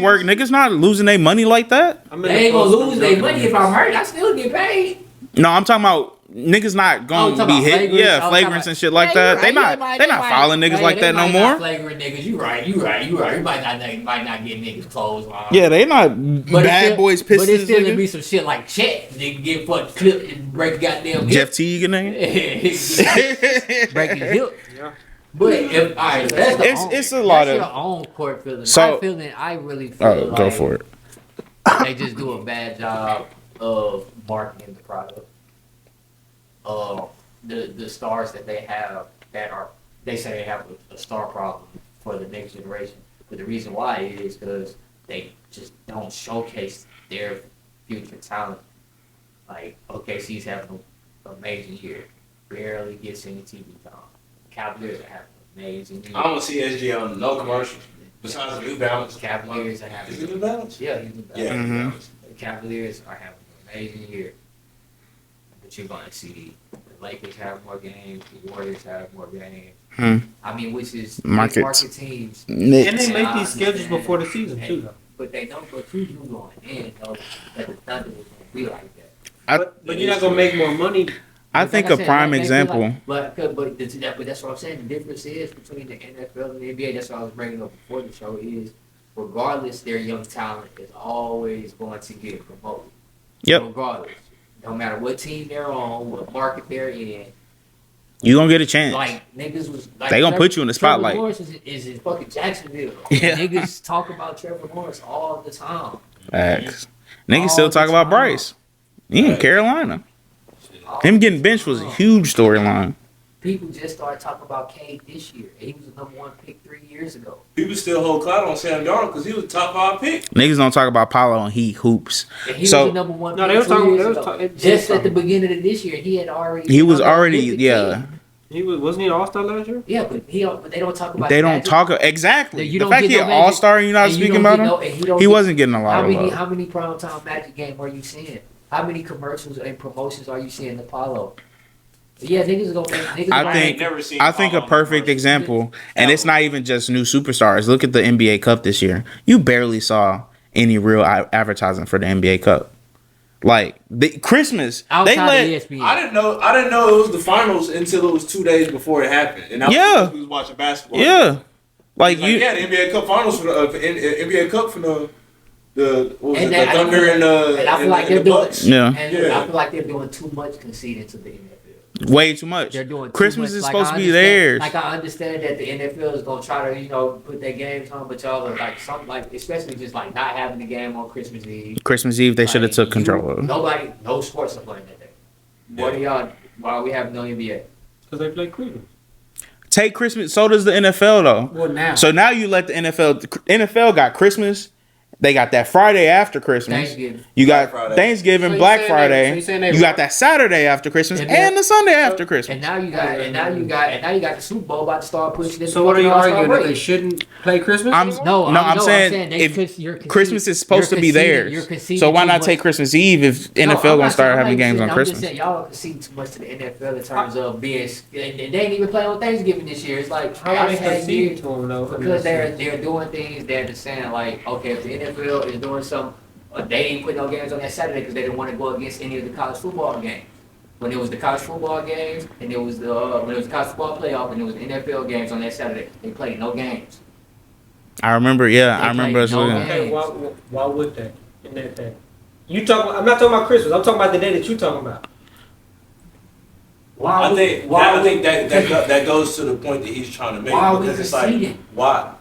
work, niggas not losing their money like that. I'm in They the ain't gonna post lose their dunking. money if I'm hurt. I still get paid. No, I'm talking about niggas not gonna talking be about hit. flagrants? Yeah, Oh, flagrants talking and shit like about- that. Yeah, They you right, not they not following niggas like that no more. Flagrant niggas, you right. You might not get niggas clothes on. Yeah, they not But bad it's still, boys But it's pistons. still gonna Nigga. be some shit like Chet. Nigga get fucked clipped and break goddamn Jeff Teague and nigga. hip. Break his hip. Yeah. But if alright, so that's the It's a lot that's of- your own court feeling. So- My feeling, I really feel Oh, like go for it. They just do a bad job of marketing the product. The stars that they have that are, they say they have a star problem for the next generation. But the reason why is because they just don't showcase their future talent. Like OKC's having an amazing year, barely gets any TV time. Cavaliers are having an amazing year. I don't see SG on no commercials besides the New Balance. Cavaliers are having. Is it New Balance? Yeah, he's New Balance. Yeah. Mhm. New Balance. The Cavaliers are having an amazing year. But you're going to see the Lakers have more games, the Warriors have more games. I mean, which is Markets. market teams. And they Knicks. make these schedules before the season too, though. But they don't. But you going in though that the Thunder was going to be like that. But you're not gonna make more money. I think Like a said, prime they feel example. But that's what I'm saying. The difference is between the NFL and the NBA. That's what I was bringing up before the show. Is regardless, their young talent is always going to get promoted. Yep. Regardless, no matter what team they're on, what market they're in. You gonna get a chance. Like niggas was like They gonna put you in the spotlight. Trevor Lawrence is in fucking Jacksonville. Yeah. Niggas talk about Trevor Lawrence all the time. Facts. Niggas still talk about Bryce. He in Carolina. Him getting benched was a huge storyline. People just started talking about Cade this year. He was the #1 pick 3 years ago. People still hold clout on Sam Darnold because he was top 5 pick. Niggas don't talk about Paulo and he hoops. And he So- was the #1 No, pick they was 2 talking- years they was ago. talking- Just at the beginning of this year, he had already. He was you know, already, Olympic yeah. team. He wasn't he an All-Star last year? Yeah, but they don't talk about. They don't Magic. talk exactly. You The don't fact get he no an Magic- all star and you're not and you speaking don't about get him. no- and you don't He get- wasn't getting a lot of love. How many primetime Magic games are you seeing? How many commercials and promotions are you seeing in Apollo? Yeah, niggas gonna make. Niggas I gonna think- never seen I think a Paulo perfect commercial. example, and it's not even just new superstars. Look at the NBA Cup this year. You barely saw any real advertising for the NBA Cup. Like Christmas, they outside let of ESPN. I didn't know it was the finals until it was 2 days before it happened, and I Yeah. was watching basketball. yeah, like Like, you. yeah, the NBA Cup finals for the NBA Cup for the what was And it, that- the Thunder and I feel like and they're the doing. Bucks. Yeah. And Yeah. I feel like they're doing too much conceding to the NFL. Way too much. They're doing too Christmas much. is Like, supposed I to be understand- theirs. Like I understand that the NFL is gonna try to put their games on, but y'all are like something like especially just like not having the game on Christmas Eve. Christmas Eve, they should have Like, took control of. No sports are playing that day. What are y'all? Why are we having no NBA? Because they play Cleveland. Take Christmas. So does the NFL though. Well, now. So now you let the NFL got Christmas. They got that Friday after Christmas. Thanksgiving. You got Black Friday. Thanksgiving, So you Black saying Friday. so you saying they You got that Saturday after Christmas And and, then- the Sunday after Christmas. And now you got the Super Bowl about to start pushing it. So what are you All-Star arguing that break. they shouldn't play Christmas? I'm anymore? I'm saying they if you're conceding- Christmas is supposed you're to be conceding- you're theirs. conceding So why too not much. take Christmas Eve if No, NFL I'm gonna not start saying- having I'm games on just Christmas? saying y'all are conceding too much to the NFL in terms of being, and they didn't even play on Thanksgiving this year. It's like How y'all are they had conceding years to them though? because they're doing things they're just saying like, okay, if the NFL is doing something, they didn't put no games on that Saturday because they didn't want to go against any of the college football games. When it was the college football games and it was the when it was the college football playoff and it was the NFL games on that Saturday, they played no games. I remember, yeah, They I remember us played no looking. Okay, why would they? In that day? I'm not talking about Christmas. I'm talking about the day that you're talking about. Why? I think that goes to the point that he's trying to make. Why are we because it's like, conceding? why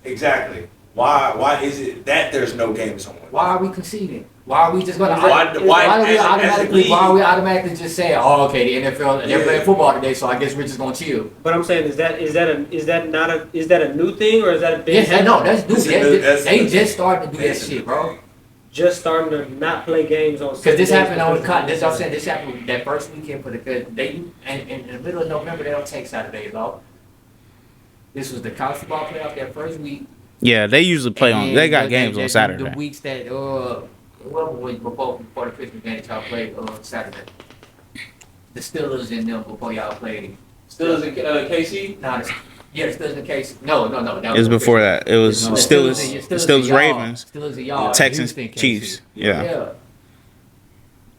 exactly? Why is it that there's no games on? Why are we conceding? Why are we just going to? Why do as we a automatically? league- Why are we automatically just saying, "Oh, okay, the NFL, they're playing football today, so I guess we're just gonna chill." But I'm saying, is that a new thing or is that a big? Yes, no, that's new. That's- They just started to do that that's- shit, bro. Just starting to not play games on. Because this Sundays happened on the because- this I'm saying this happened that first weekend for the good. They and in the middle of November they don't take Saturdays off. This was the college football playoff that first week. Yeah, they usually play on. And They got the- games the- on the- Saturday. The weeks that whoever was before the Christmas game that y'all played Saturday. The Steelers and them before y'all played. Still in KC? Nah, the Steelers in case. No. It was before that. It was No, Steelers, Ravens, Steelers and y'all. Texans, Houston, KC. Chiefs. Yeah.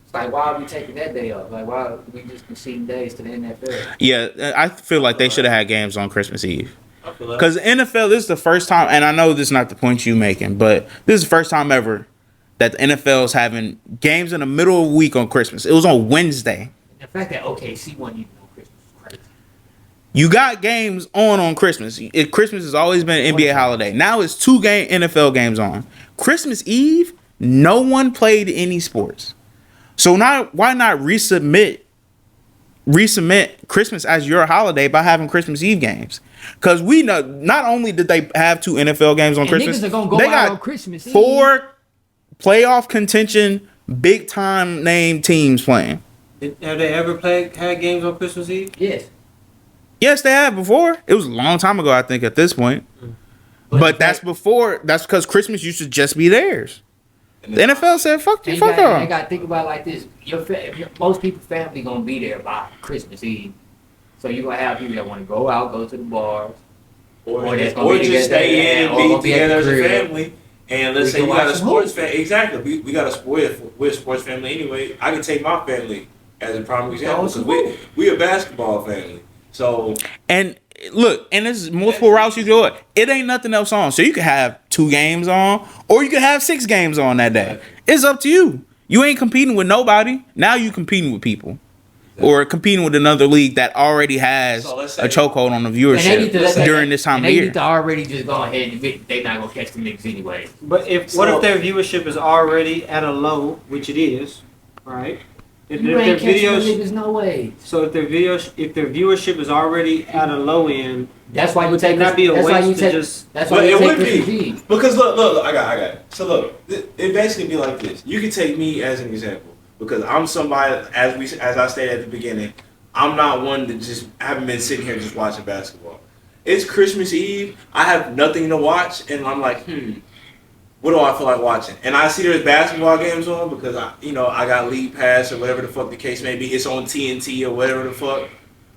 It's like, why are we taking that day off? Like, why are we just conceding days to the NFL? Yeah, I feel like they should have had games on Christmas Eve. I feel like Because NFL, this is the first time, and I know this is not the point you making, but this is the first time ever that the NFL is having games in the middle of the week on Christmas. It was on Wednesday. The fact that OKC wasn't even on Christmas is crazy. You got games on Christmas. Christmas has always been an NBA holiday. Now it's 2 NFL games on. Christmas Eve, no one played any sports. So now, why not resubmit Christmas as your holiday by having Christmas Eve games? Because we know not only did they have 2 NFL games on And Christmas, niggas are gonna go they out got on Christmas Eve. 4 playoff contention, big time name teams playing. Have they ever had games on Christmas Eve? Yes. Yes, they have before. It was a long time ago, I think, at this point. But that's before. That's because Christmas used to just be theirs. The NFL said, "Fuck you, fuck You off." got to think about it like this: most people's family gonna be there by Christmas Eve, so you gonna have people that want to go out, go to the bars, or that's gonna be just together, stay in and or be gonna be at together as the a crib. family. And let's We say can you got a watch some sports hoop. fan. Exactly. We got a sport. We're a sports family anyway. I can take my family as a prime example because we a basketball family. So And look, and there's multiple routes you go. It ain't nothing else on, so you can have 2 games on, or you can have 6 games on that day. It's up to you. You ain't competing with nobody. Now you competing with people, or competing with another league that already has So let's say- a chokehold on the And they need viewership to let that- during this time and of they year. need to already just go ahead and admit they're not gonna catch the niggas anyway. But what if their viewership is already at a low, which it is, right? If You their ain't catching the videos, niggas no way. so if their viewership is already at a low end, That's why you would take. that not be a That's why you waste to take. just? That's But why you it take would Christmas be. Eve. because look, I got it. So look, it basically be like this. You can take me as an example because I'm somebody as I stated at the beginning. I'm not one that just haven't been sitting here just watching basketball. It's Christmas Eve. I have nothing to watch, and I'm like, what do I feel like watching? And I see there's basketball games on because I got League Pass or whatever the fuck the case may be. It's on TNT or whatever the fuck.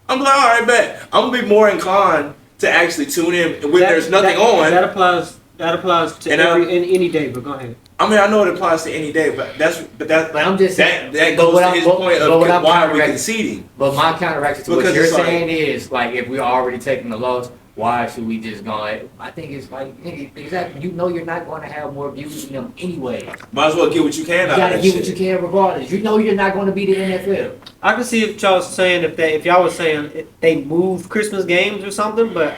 I'm like, all right, bet. I'm gonna be more inclined to actually tune in when there's nothing on. That applies. That applies to And, any day. But go ahead. I mean, I know it applies to any day, but But I'm just saying. that but goes what to I'm- his but- point but of what I'm why are we counteracting- conceding? But my counteraction to what Because you're it's like- saying is like if we're already taking the loss, why should we just go? I think it's like exactly. You know you're not going to have more views than them anyway. Might as well get what you can You out gotta of get that what you shit. can regardless. You know you're not going to be the NFL. I can see if y'all was saying if y'all was saying they moved Christmas games or something, but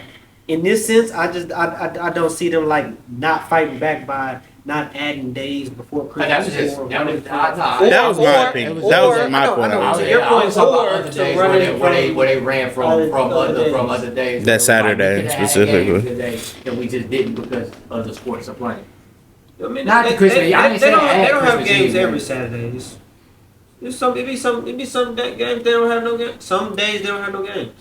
in this sense, I don't see them like not fighting back by not adding days before Christmas. That was That was my opinion. That was my point. I was talking about other days where they ran from other other days. That Saturday, We could've had specifically. games today that we just didn't because other sports are playing. I mean, Not the Christmas. I ain't they saying don't add have Christmas games Eve, every man. Saturdays. It be some games they don't have no games. Some days they don't have no games.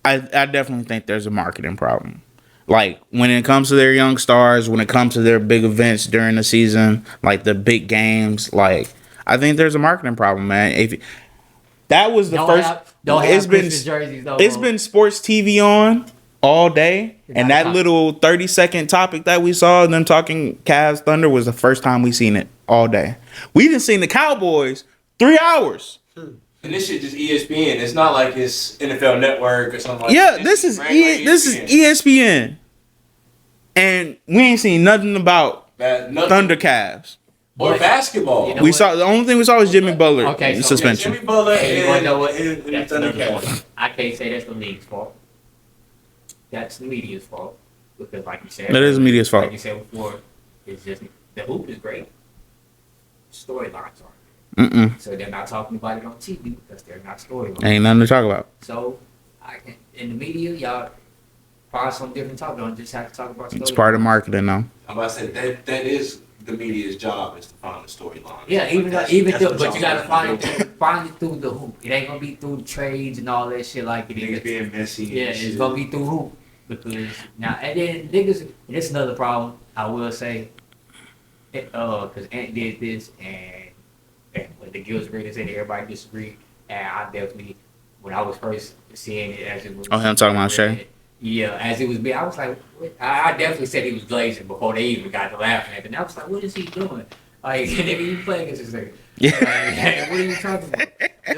I definitely think there's a marketing problem. Like when it comes to their young stars, when it comes to their big events during the season, like the big games, like I think there's a marketing problem, man. If that was the It's been it's been sports TV on all day, and that little 30-second topic that we saw them talking Cavs Thunder was the first time we seen it all day. We didn't seen the Cowboys 3 hours. And this shit just ESPN. It's not like it's NFL Network or something like Yeah, that. this is regular this is ESPN, and we ain't seen nothing about Nothing. Thunder Cavs. Or basketball. You know We what? saw the only thing we saw was Jimmy Butler Okay, in so- suspension. Jimmy Butler Hey, you wanna and, know what? and That's Thunder another Cavs. point. I can't say that's the league's fault. That's the media's fault because, like you said, That is the media's fault. Like you said before, it's just the hoop is great. Storylines aren't. Mm-mm. So they're not talking about it on TV because they're not storylines. Ain't nothing to talk about. So in the media, y'all find some different topic. Don't just have to talk about storylines. It's part of marketing, though. I'm about to say that is the media's job is to find the storyline. Yeah, That's but you what gotta y'all find it through the hoop. It ain't gonna be through the trades and all that shit like it Niggas is. being messy. Yeah, and it's shit. gonna be through hoop because now and then niggas. And it's another problem. I will say, because Ant did this and what the Gills agreed and said everybody disagreed, and I definitely when I was first seeing it as it was. Oh, him talking about Shay? Yeah, as it was being, I was like, what? I definitely said he was glazing before they even got to laughing at it. And I was like, what is he doing? Like, nigga, you playing against this nigga? Yeah. Like, what are you talking about?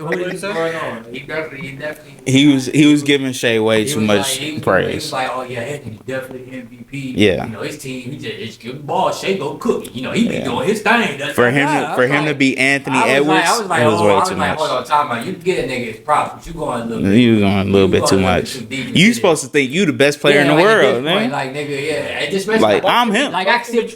What is going on? He definitely. He was giving Shea way too much He was praise. like, oh yeah, Anthony definitely MVP. Yeah. You know, his team, he just give the ball, Shea go cook it. You know, he be doing his thing. For him to be Anthony Edwards, I was like, it was way too hold much. on, time out. You get a nigga his props, but you going a little bit. You going a little bit too much. You supposed to think you the best player in the world, man. Like nigga, yeah. It just makes like I'm him. Like I can see,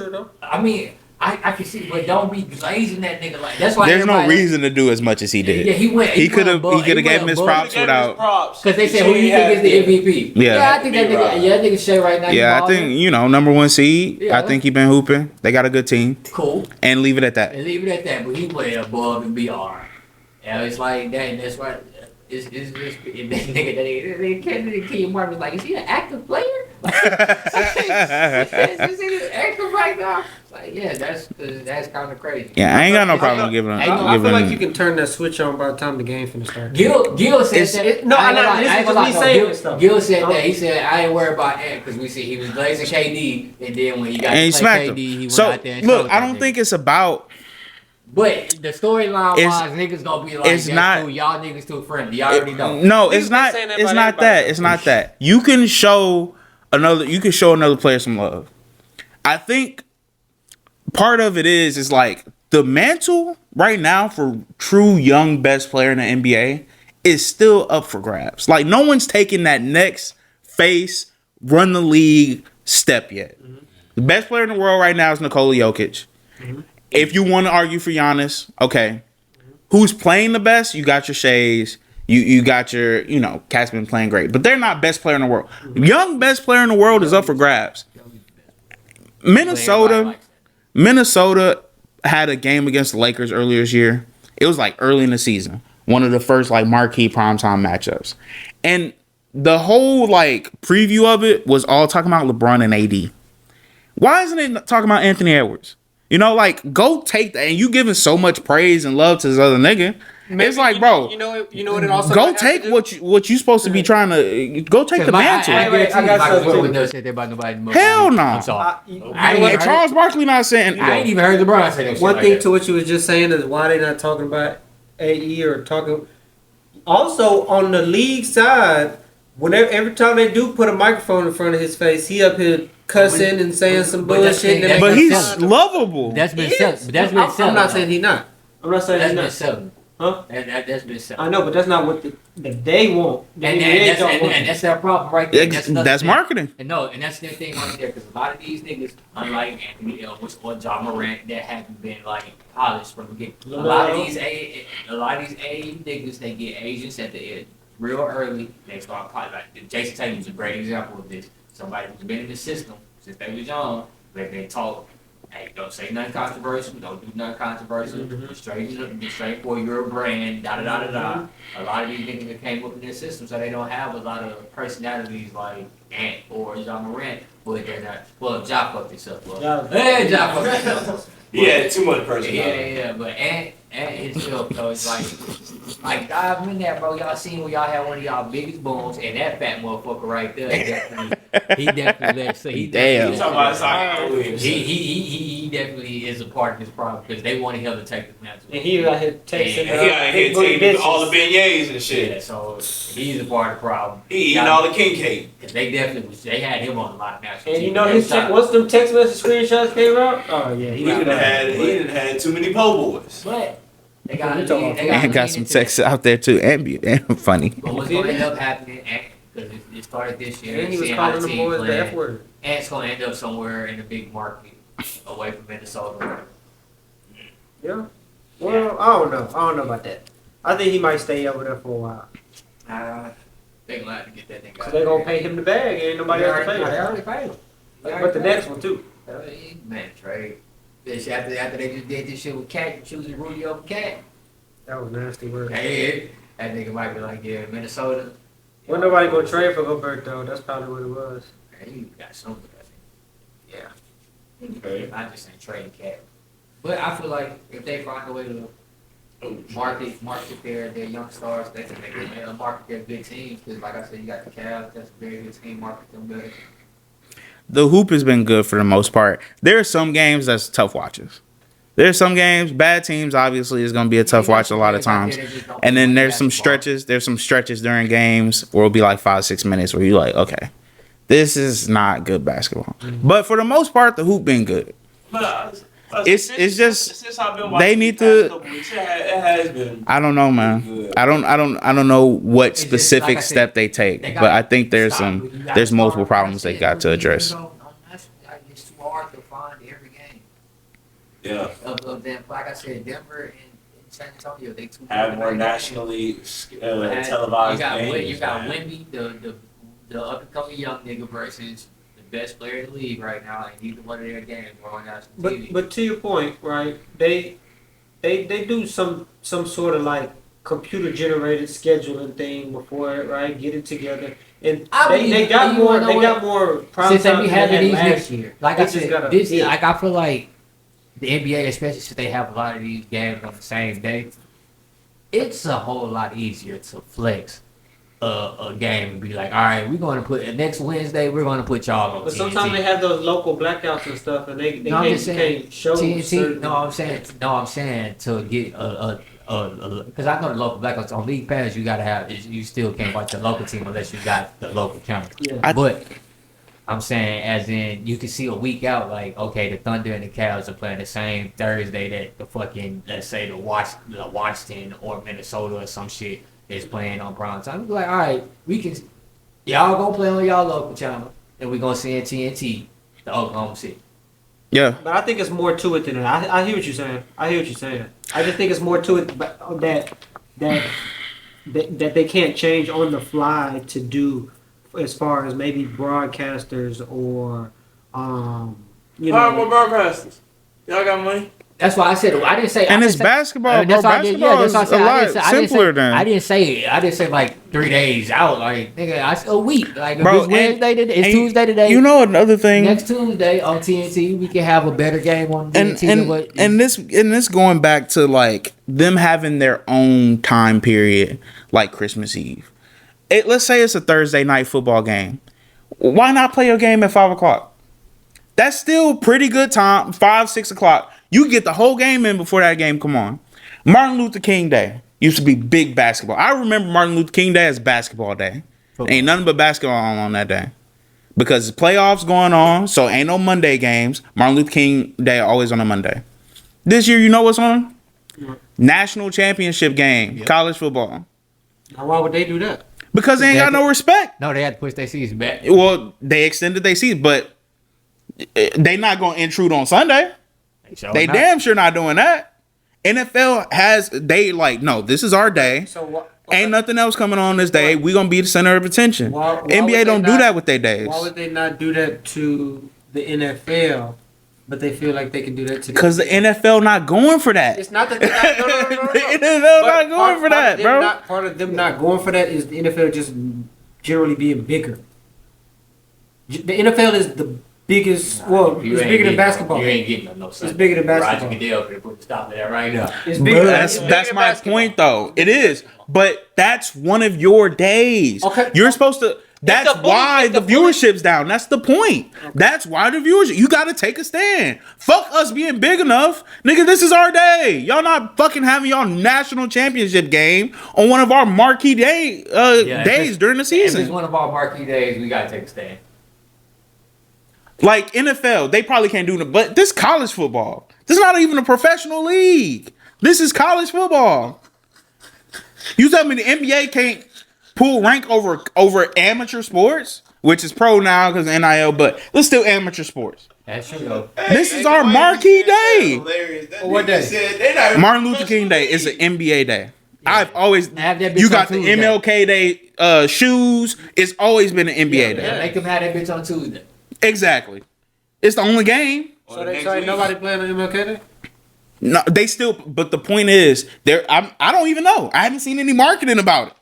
I mean. I can see, but don't be glazing that nigga like. That's why there's no reason to do as much as he did. Yeah, he went. He could have gave him his props without. Because they said who you think is the MVP. Yeah, I think that nigga. Yeah, that nigga Shea right now. Yeah, I think number 1 seed. Yeah. I think he been hooping. They got a good team. Cool. And leave it at that. But he played above and beyond. And it's like that. And that's why. It's nigga Kenya Martin was like, is he an active player? Like, is he active right now? It's like, yeah, that's kind of crazy. Yeah, I ain't got no problem giving him. I feel like you can turn that switch on by the time the game finna start. Gil said that. Gil said that. He said, I ain't worried about Ant because we see he was glazing KD, and then when he got to play KD, he went out there and look, I don't think it's about. But the storyline wise, niggas gonna be like, it's not, y'all niggas too friendly. Y'all already know. No, it's not. It's not that. It's not that. You can show another player some love. I think part of it is like the mantle right now for true young best player in the NBA is still up for grabs. Like no one's taking that next face, run the league step yet. Mm-hmm. The best player in the world right now is Nikola Jokic. Mm-hmm. If you want to argue for Giannis, okay. Who's playing the best? You got your Shays. You got your, Cat's been playing great. But they're not best player in the world. Young best player in the world is up for grabs. Minnesota had a game against the Lakers earlier this year. It was like early in the season. One of the first like marquee primetime matchups. And the whole like preview of it was all talking about LeBron and AD. Why isn't it talking about Anthony Edwards? Go take that. And you giving so much praise and love to this other nigga. Maybe, it's like, bro, you know what it also go take what you supposed to be trying to go take the mantle. I got something. Hell no. Charles Barkley not saying. I ain't even heard LeBron say that. One thing to what you was just saying is why they not talking about AE or talking. Also on the league side, every time they do put a microphone in front of his face, he up here cussing and saying some bullshit. But he's lovable. That's been selling. I'm not saying he's not. I'm not saying he's not selling. Huh? That's been selling. I know, but that's not what they want. And that's their problem right there. That's marketing. And that's their thing right there. Because a lot of these niggas, unlike Anthony Edwards or John Morant, that haven't been polished from the get. A lot of these A niggas, they get agents at the end real early. They start Jason Tatum's a great example of this. Somebody who's been in the system since they was young, they've been taught. Hey, don't say nothing controversial. Don't do nothing controversial. Mm-hmm. Straight for your brand. Da da da da da. A lot of these niggas that came up in their system, so they don't have a lot of personalities like Ant or John Morant. But they're not. Well, Ja fucked himself up. Hey, Ja fucked himself up. Yeah, too much personality. Yeah. But Ant himself though, it's like dive in there, bro. Y'all seen when y'all had one of y'all biggest booms, and that fat motherfucker right there, he definitely let so he damn. He definitely is a part of this problem because they wanted him to take the mantle. And he out here tasting all the beignets and shit. Yeah, so he's a part of the problem. He eating all the king cake. Cause they definitely they had him on a lot of national TV. And once them text message screenshots came out, oh yeah, he didn't had too many po' boys. But they got some texts out there too. And funny. But what's going to end up happening? Because it started this year. And he was calling the boys the F word. And it's going to end up somewhere in a big market away from Minnesota. Yeah. Well, I don't know about that. I think he might stay over there for a while. They're glad to get that thing out. So they're going to pay him the bag. Ain't nobody else to pay him. They already paid him. But the next one, too. Man, trade. After they just did this shit with Cat, choosing Rudy over Cat. That was nasty work. Hey, that nigga might be like, yeah, Minnesota. Wasn't nobody gonna trade for Gobert though. That's probably what it was. He got something, I think. Yeah. Okay. I just ain't trading Cat. But I feel like if they find a way to market their young stars, they can market their good teams. Because like I said, you got the Cavs, that's a very good team, market them better. The hoop has been good for the most part. There are some games that's tough watches. There's some games, bad teams. Obviously, is going to be a tough watch a lot of times. And then there's some stretches. There's some stretches during games where it'll be like 5-6 minutes where you're like, okay, this is not good basketball. But for the most part, the hoop been good. It's just since I've been they need to. it has been. I don't know, man. Good. I don't know what It's just, specific like I said, step they take, they but gotta I think there's stop. You gotta there's multiple start problems they shit. got to address. It's too hard to find every game. Yeah. Of them, like I said, Denver and San Antonio, they too Have good more to make nationally games. televised You got games. you got man. Wemby, the up and coming young nigga versus the best player in the league right now, and neither one of their games are on national TV. But to your point, right? They do some sort of like computer generated scheduling thing before it, right? Get it together, and they got more prime since they time be than they having had these last next year. year. Like They I just said, gotta this hit. like I feel like the NBA, especially since they have a lot of these games on the same day, it's a whole lot easier to flex a game and be like, all right, we're going to put next Wednesday, we're going to put y'all on But TNT. sometimes they have those local blackouts and stuff, and they No, I'm just saying, can't show TNT. certain- No, I'm saying to get because I know the local blackouts on League Pass, you gotta have you still can't watch the local team unless you got the local channel. Yeah. But I'm saying, as in, you can see a week out, like, okay, the Thunder and the Cavs are playing the same Thursday that the fucking, let's say, the Washington or Minnesota or some shit is playing on prime time. Be like, all right, y'all gonna play on y'all local channel, and we gonna send TNT to Oklahoma City. Yeah, But I think it's more to it than that. I hear what you're saying. I just think it's more to it, but that they can't change on the fly to do as far as maybe broadcasters or you All right, know. more broadcasters. Y'all got money? That's why I said I didn't say. and I it's didn't say, basketball, bro. that's why I did- Basketball that's is why I a said- lot simpler than. I didn't say like 3 days out. Like nigga, I said a week. Like if Bro, it's Wednesday today, it's and Tuesday today. You know another thing, next Tuesday on TNT, we can have a better game on TNT than what. and this going back to like them having their own time period, like Christmas Eve. Let's say it's a Thursday night football game. Why not play your game at 5 o'clock? That's still pretty good time. 5-6 o'clock. You get the whole game in before that game come on. Martin Luther King Day used to be big basketball. I remember Martin Luther King Day as basketball day. Ain't nothing but basketball on that day. Because the playoffs going on, so ain't no Monday games. Martin Luther King Day always on a Monday. This year, you know what's on? National championship game, college football. Now, why would they do that? Because they ain't got no respect. No, they had to push their season back. Well, they extended their season, but they not going to intrude on Sunday. They damn sure not doing that. NFL has, no, this is our day. So what? Ain't nothing else coming on this day. We gonna be the center of attention. Why would NBA they don't do not- that with their days. Why would they not do that to the NFL, but they feel like they can do that to? Because the NFL not going for that. It's not that they're not. No. The NFL not going for that, bro. Part of them not going for that is the NFL just generally being bigger. The NFL is the biggest. Well, You it's ain't bigger than getting basketball. You ain't getting no Sunday. It's bigger than basketball. Roger Goodell could put the stop there right now. It's bigger. That's my point, though. It is, but that's one of your days. Okay. You're supposed to. That's the bully- why if the the bully- viewership's down. That's the point. That's why the viewership. You got to take a stand. Fuck us being big enough, nigga. This is our day. Y'all not fucking having y'all national championship game on one of our marquee days during the If it's season. one of our marquee days, we gotta take a stand. Like NFL, they probably can't do it, but this college football. This is not even a professional league. This is college football. You tell me the NBA can't pull rank over amateur sports, which is pro now because of NIL, but it's still amateur sports. That's true though. This is our marquee day. What day? Martin Luther King Day is an NBA day. I've always Have that bitch you got on the Tuesday. MLK Day shoes. It's always been an NBA day. Yeah, make them have that bitch on Tuesday. Exactly. It's the only game. So ain't nobody playing on MLK Day? No, they still. But the point is, I don't even know. I haven't seen any marketing about it.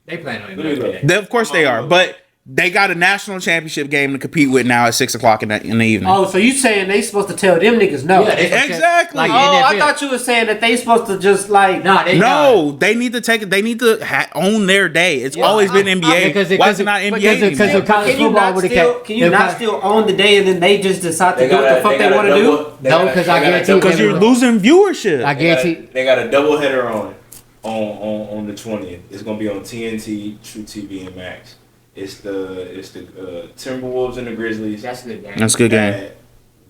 They plan on it. Of course they are, but They got a national championship game to compete with now at 6 o'clock in the evening. Oh, so you saying they supposed to tell them niggas no? Yeah, they- Exactly. Like Oh, I NFL. thought you were saying that they supposed to just like. Nah, they No, they need to take it. They need to own their day. It's always been NBA. Why is it not NBA because anymore? of college Can you football not would still? have Can you not still own the day and then they just decide to do what the fuck they want to do? No, because I guarantee Because you're losing viewership. I guarantee. They got a double header on the 20th. It's gonna be on TNT, True TV, and Max. It's the Timberwolves and the Grizzlies. That's a good game. That's a good game. At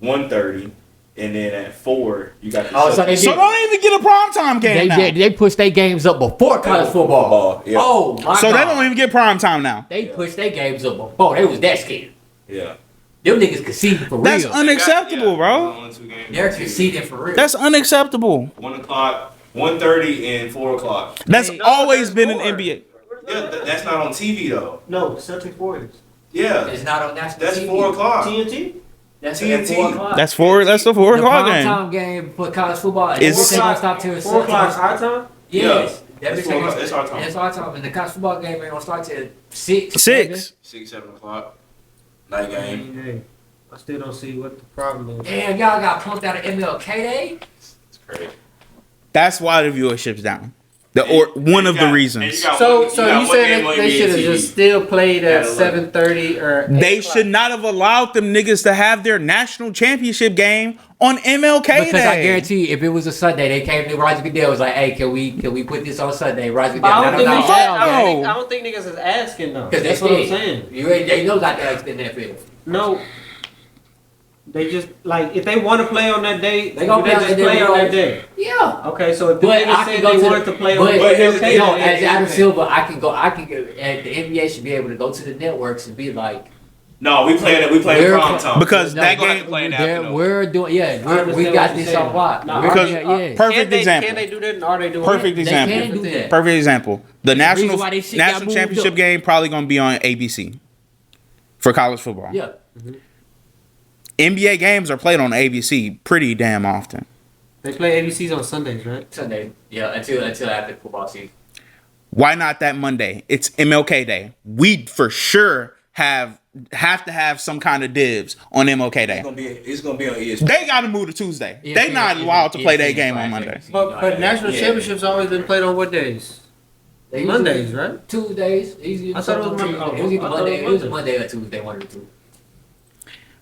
1:30, and then at 4 you got the Oh, so Celtics. So don't even get a primetime game now. They push their games up before college football. Yeah. Oh my So God. they don't even get primetime now. They pushed their games up before. They was that scared. Yeah. Them niggas conceding for That's real. unacceptable, bro. Only 2 games. They're conceding for real. That's unacceptable. 1 o'clock, 1:30, and 4 o'clock. That's Hey, always been an more. NBA. Yeah, that's not on TV though. No, Celtics Warriors. Yeah, It's not on national that's TV. 4 o'clock. TNT. That's TNT. at 4 o'clock. That's the 4 the o'clock prime game. time game for college football. It's- Everything gonna stop till 4 o'clock our time. Yes. That's That's 4 o'clock. That's our time. That's our time. And the college football game ain't gonna start till 6. 6. 6, 7 o'clock. Night game. Hey, I still don't see what the problem is. Damn, y'all got pumped out of MLK Day? It's crazy. That's why the viewership's down. One of the reasons. So you saying that they should have just still played at 7:30 or 8 They o'clock? should not have allowed them niggas to have their national championship game on MLK Because Day. I guarantee you, if it was a Sunday, they came to Roger Goodell was like, "Hey, can we put this on Sunday?" Roger Goodell, But I don't think no, niggas- fuck I don't think niggas is asking though. because That's what I'm saying. They know not to ask in that field. No. They just like if they want to play on that day, They gonna they play on just that day play on that regardless. day. Yeah. Okay, so if the But niggas I said can go they to wanted the, to play but, on But here's the okay, thing, no, yeah, as Adam Silver, I can go, and the NBA should be able to go to the networks and be like, No, we playing We're- prime time. Because no, that we're- game- playing we're, after, though. we're doing, yeah, I understand we what got you're this saying. on lock. No, We're- because yeah. perfect example. Can they do that? And are they doing Perfect that? example. They can do that. Perfect example. The There's a reason national why this shit got national moved championship up. game probably gonna be on ABC for college football. Yeah. NBA games are played on ABC pretty damn often. They play ABCs on Sundays, right? Sunday. Yeah, until after football season. Why not that Monday? It's MLK Day. We for sure have to have some kind of dibs on MLK Day. It's gonna be on ESPN. They got to move to Tuesday. ESPN They not allowed to play that game on Monday. But national Yeah. championships always been played on what days? They usually- Mondays, right? Tuesdays. I thought it was Monday. Oh, It was either I thought Monday. it It was was Monday or Tuesday, one of the two.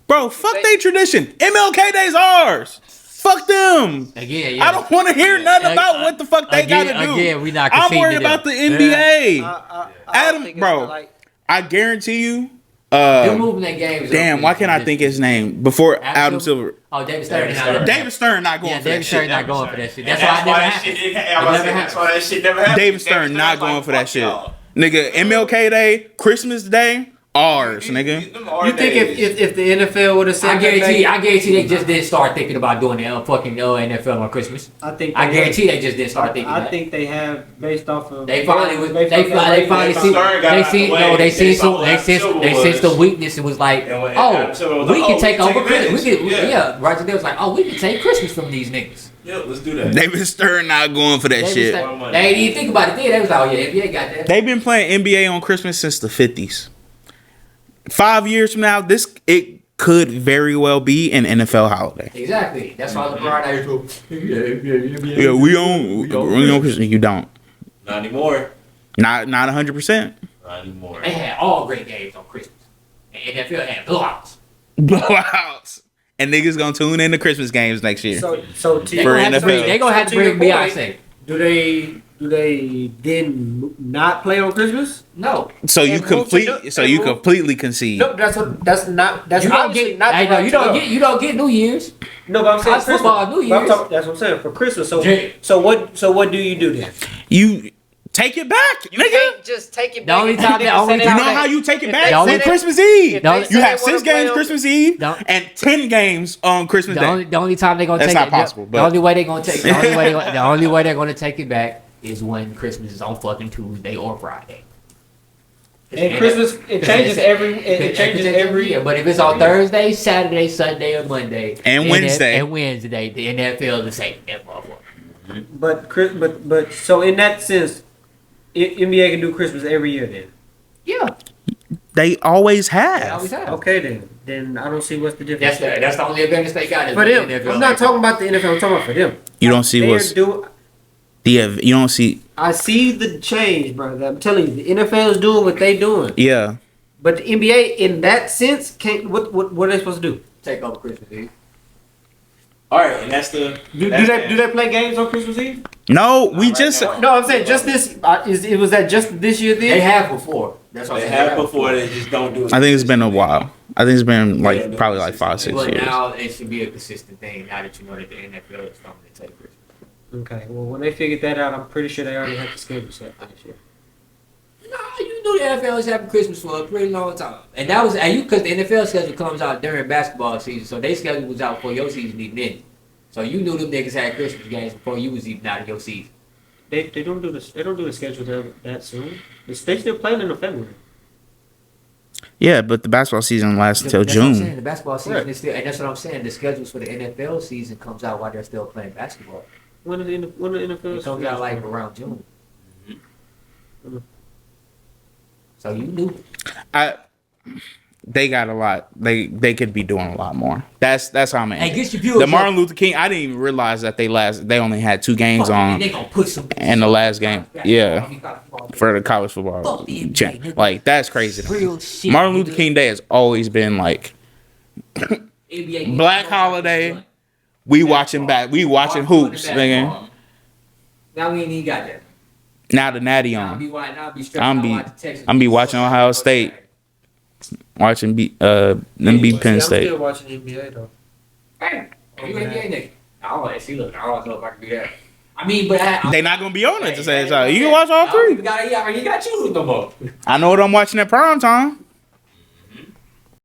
Bro, fuck they tradition. MLK Day's ours. Fuck them. Again, yeah. I don't want to hear nothing about what the fuck they got to do. Again, we not I'm conceding worried to about the them. NBA. I Adam, think it's bro. like- I guarantee you. They're moving their games. Damn, why can't I think his name before Adam Silver? Oh, David Stern. David Stern. David Stern not going Yeah, for that David Stern shit. not going for that shit. That's That's why I why never that shit happened. didn't happen. That's why that shit never happened. David Stern not going for that shit. Nigga, MLK Day, Christmas Day, ours, nigga. You think if the NFL would have said I guarantee that, they just didn't start thinking about doing the fucking NFL on Christmas. I think I they guarantee they just didn't start thinking have, I that. think they have based off of They finally was, based they off of finally ratings. seen Stern got they out seen the way. no they They seen saw some they what sensed Silver they sensed was. the weakness and was like, And when Adam Silver was we like, can oh, take we over take Christmas. We advantage. can, Yeah. yeah. Roger Goodell was like, oh, we can take Christmas from these niggas. Yeah, let's do that. David Stern not going for that They, shit. they ain't even think about it then. They was like, oh yeah, NBA got that. They've been playing NBA on Christmas since the 50s. 5 years from now, it could very well be an NFL holiday. Exactly. That's why LeBron out here. Yeah, we on Christmas. You don't. Not anymore. Not 100%. Not anymore. They had all great games on Christmas. And NFL had blowouts. Blowouts. And niggas gonna tune in to Christmas games next year. So to They For gonna have to NFL. bring, they gonna have to So to bring your point, Beyonce. do they then not play on Christmas? No. So you And move to completely concede. No, that's You don't obviously get. not. Hey, the no, right you to don't go. get. You don't get New Year's. No, but I'm saying College football, Christmas. New But I'm Year's. talking- that's what I'm saying for Christmas. So Yeah. what do you do then? You take it back, nigga. just take it The only time that- only You time know how you take it If back they on say they- Christmas Eve. No, You have 6 games Christmas Eve No. and 10 games on Christmas Day. The only time they're gonna That's take not it. possible, The but- only way they're gonna take. The only way they're gonna take it back is when Christmas is on fucking Tuesday or Friday. And Christmas it changes every year. But if it's on Thursday, Saturday, Sunday, or Monday, And Wednesday. the NFL the same. That motherfucker. But so in that sense, NBA can do Christmas every year then. Yeah. They always They have. always have. Okay, then I don't see what's the difference. That's the only advantage they got. Is For the them. NFL. I'm not talking about the NFL. I'm talking about for them. You don't see what's you don't see. I see the change, brother. I'm telling you, the NFL is doing what they doing. Yeah. But the NBA, in that sense, can't. What are they supposed to do? Take over Christmas Eve. All right, and that's the. Do they play games on Christmas Eve? No, we right just. now. No, I'm saying just this. Was that just this year? They Then have before. That's what They I'm saying. have before, they just don't do it. I think it's been a while. I think it's been Yeah, like probably like 5-6 But years. now it should be a consistent thing. Now that you know that the NFL is coming to take Christmas. okay. Well, when they figured that out, I'm pretty sure they already had the schedule set next year. No, you knew the NFL was having Christmas for a pretty long time, and that was because the NFL schedule comes out during basketball season, so their schedule was out before your season even ended. So you knew them niggas had Christmas games before you was even out of your season. They don't do this. They don't do the schedule that soon. They still playing in February. Yeah, but the basketball season lasts until That's what I'm saying. June. The basketball season Right. is still, and that's what I'm saying. The schedules for the NFL season comes out while they're still playing basketball. When the NFL It comes out like around June. So you knew. They got a lot. They could be doing a lot more. That's how I'm Hey, at. get your viewers. The Martin Luther King. I didn't even realize that they only had 2 games on They gonna put some. in the last game. Yeah, for the college Fuck football. the NBA, Champ. nigga. Like that's crazy. Real shit. Martin Luther King Day has always been like NBA Black holiday. We watching hoops, nigga. Now we ain't even got that. Now the Natty Now on. I'm be watching Ohio State. Watching them beat Penn State. I'm still watching NBA though. Hey, you NBA nigga. I don't want to see. Look, I don't know if I can do that. I mean, but They not gonna be on it to say so. You can watch all I don't 3. even got you no more. I know what I'm watching at prime time.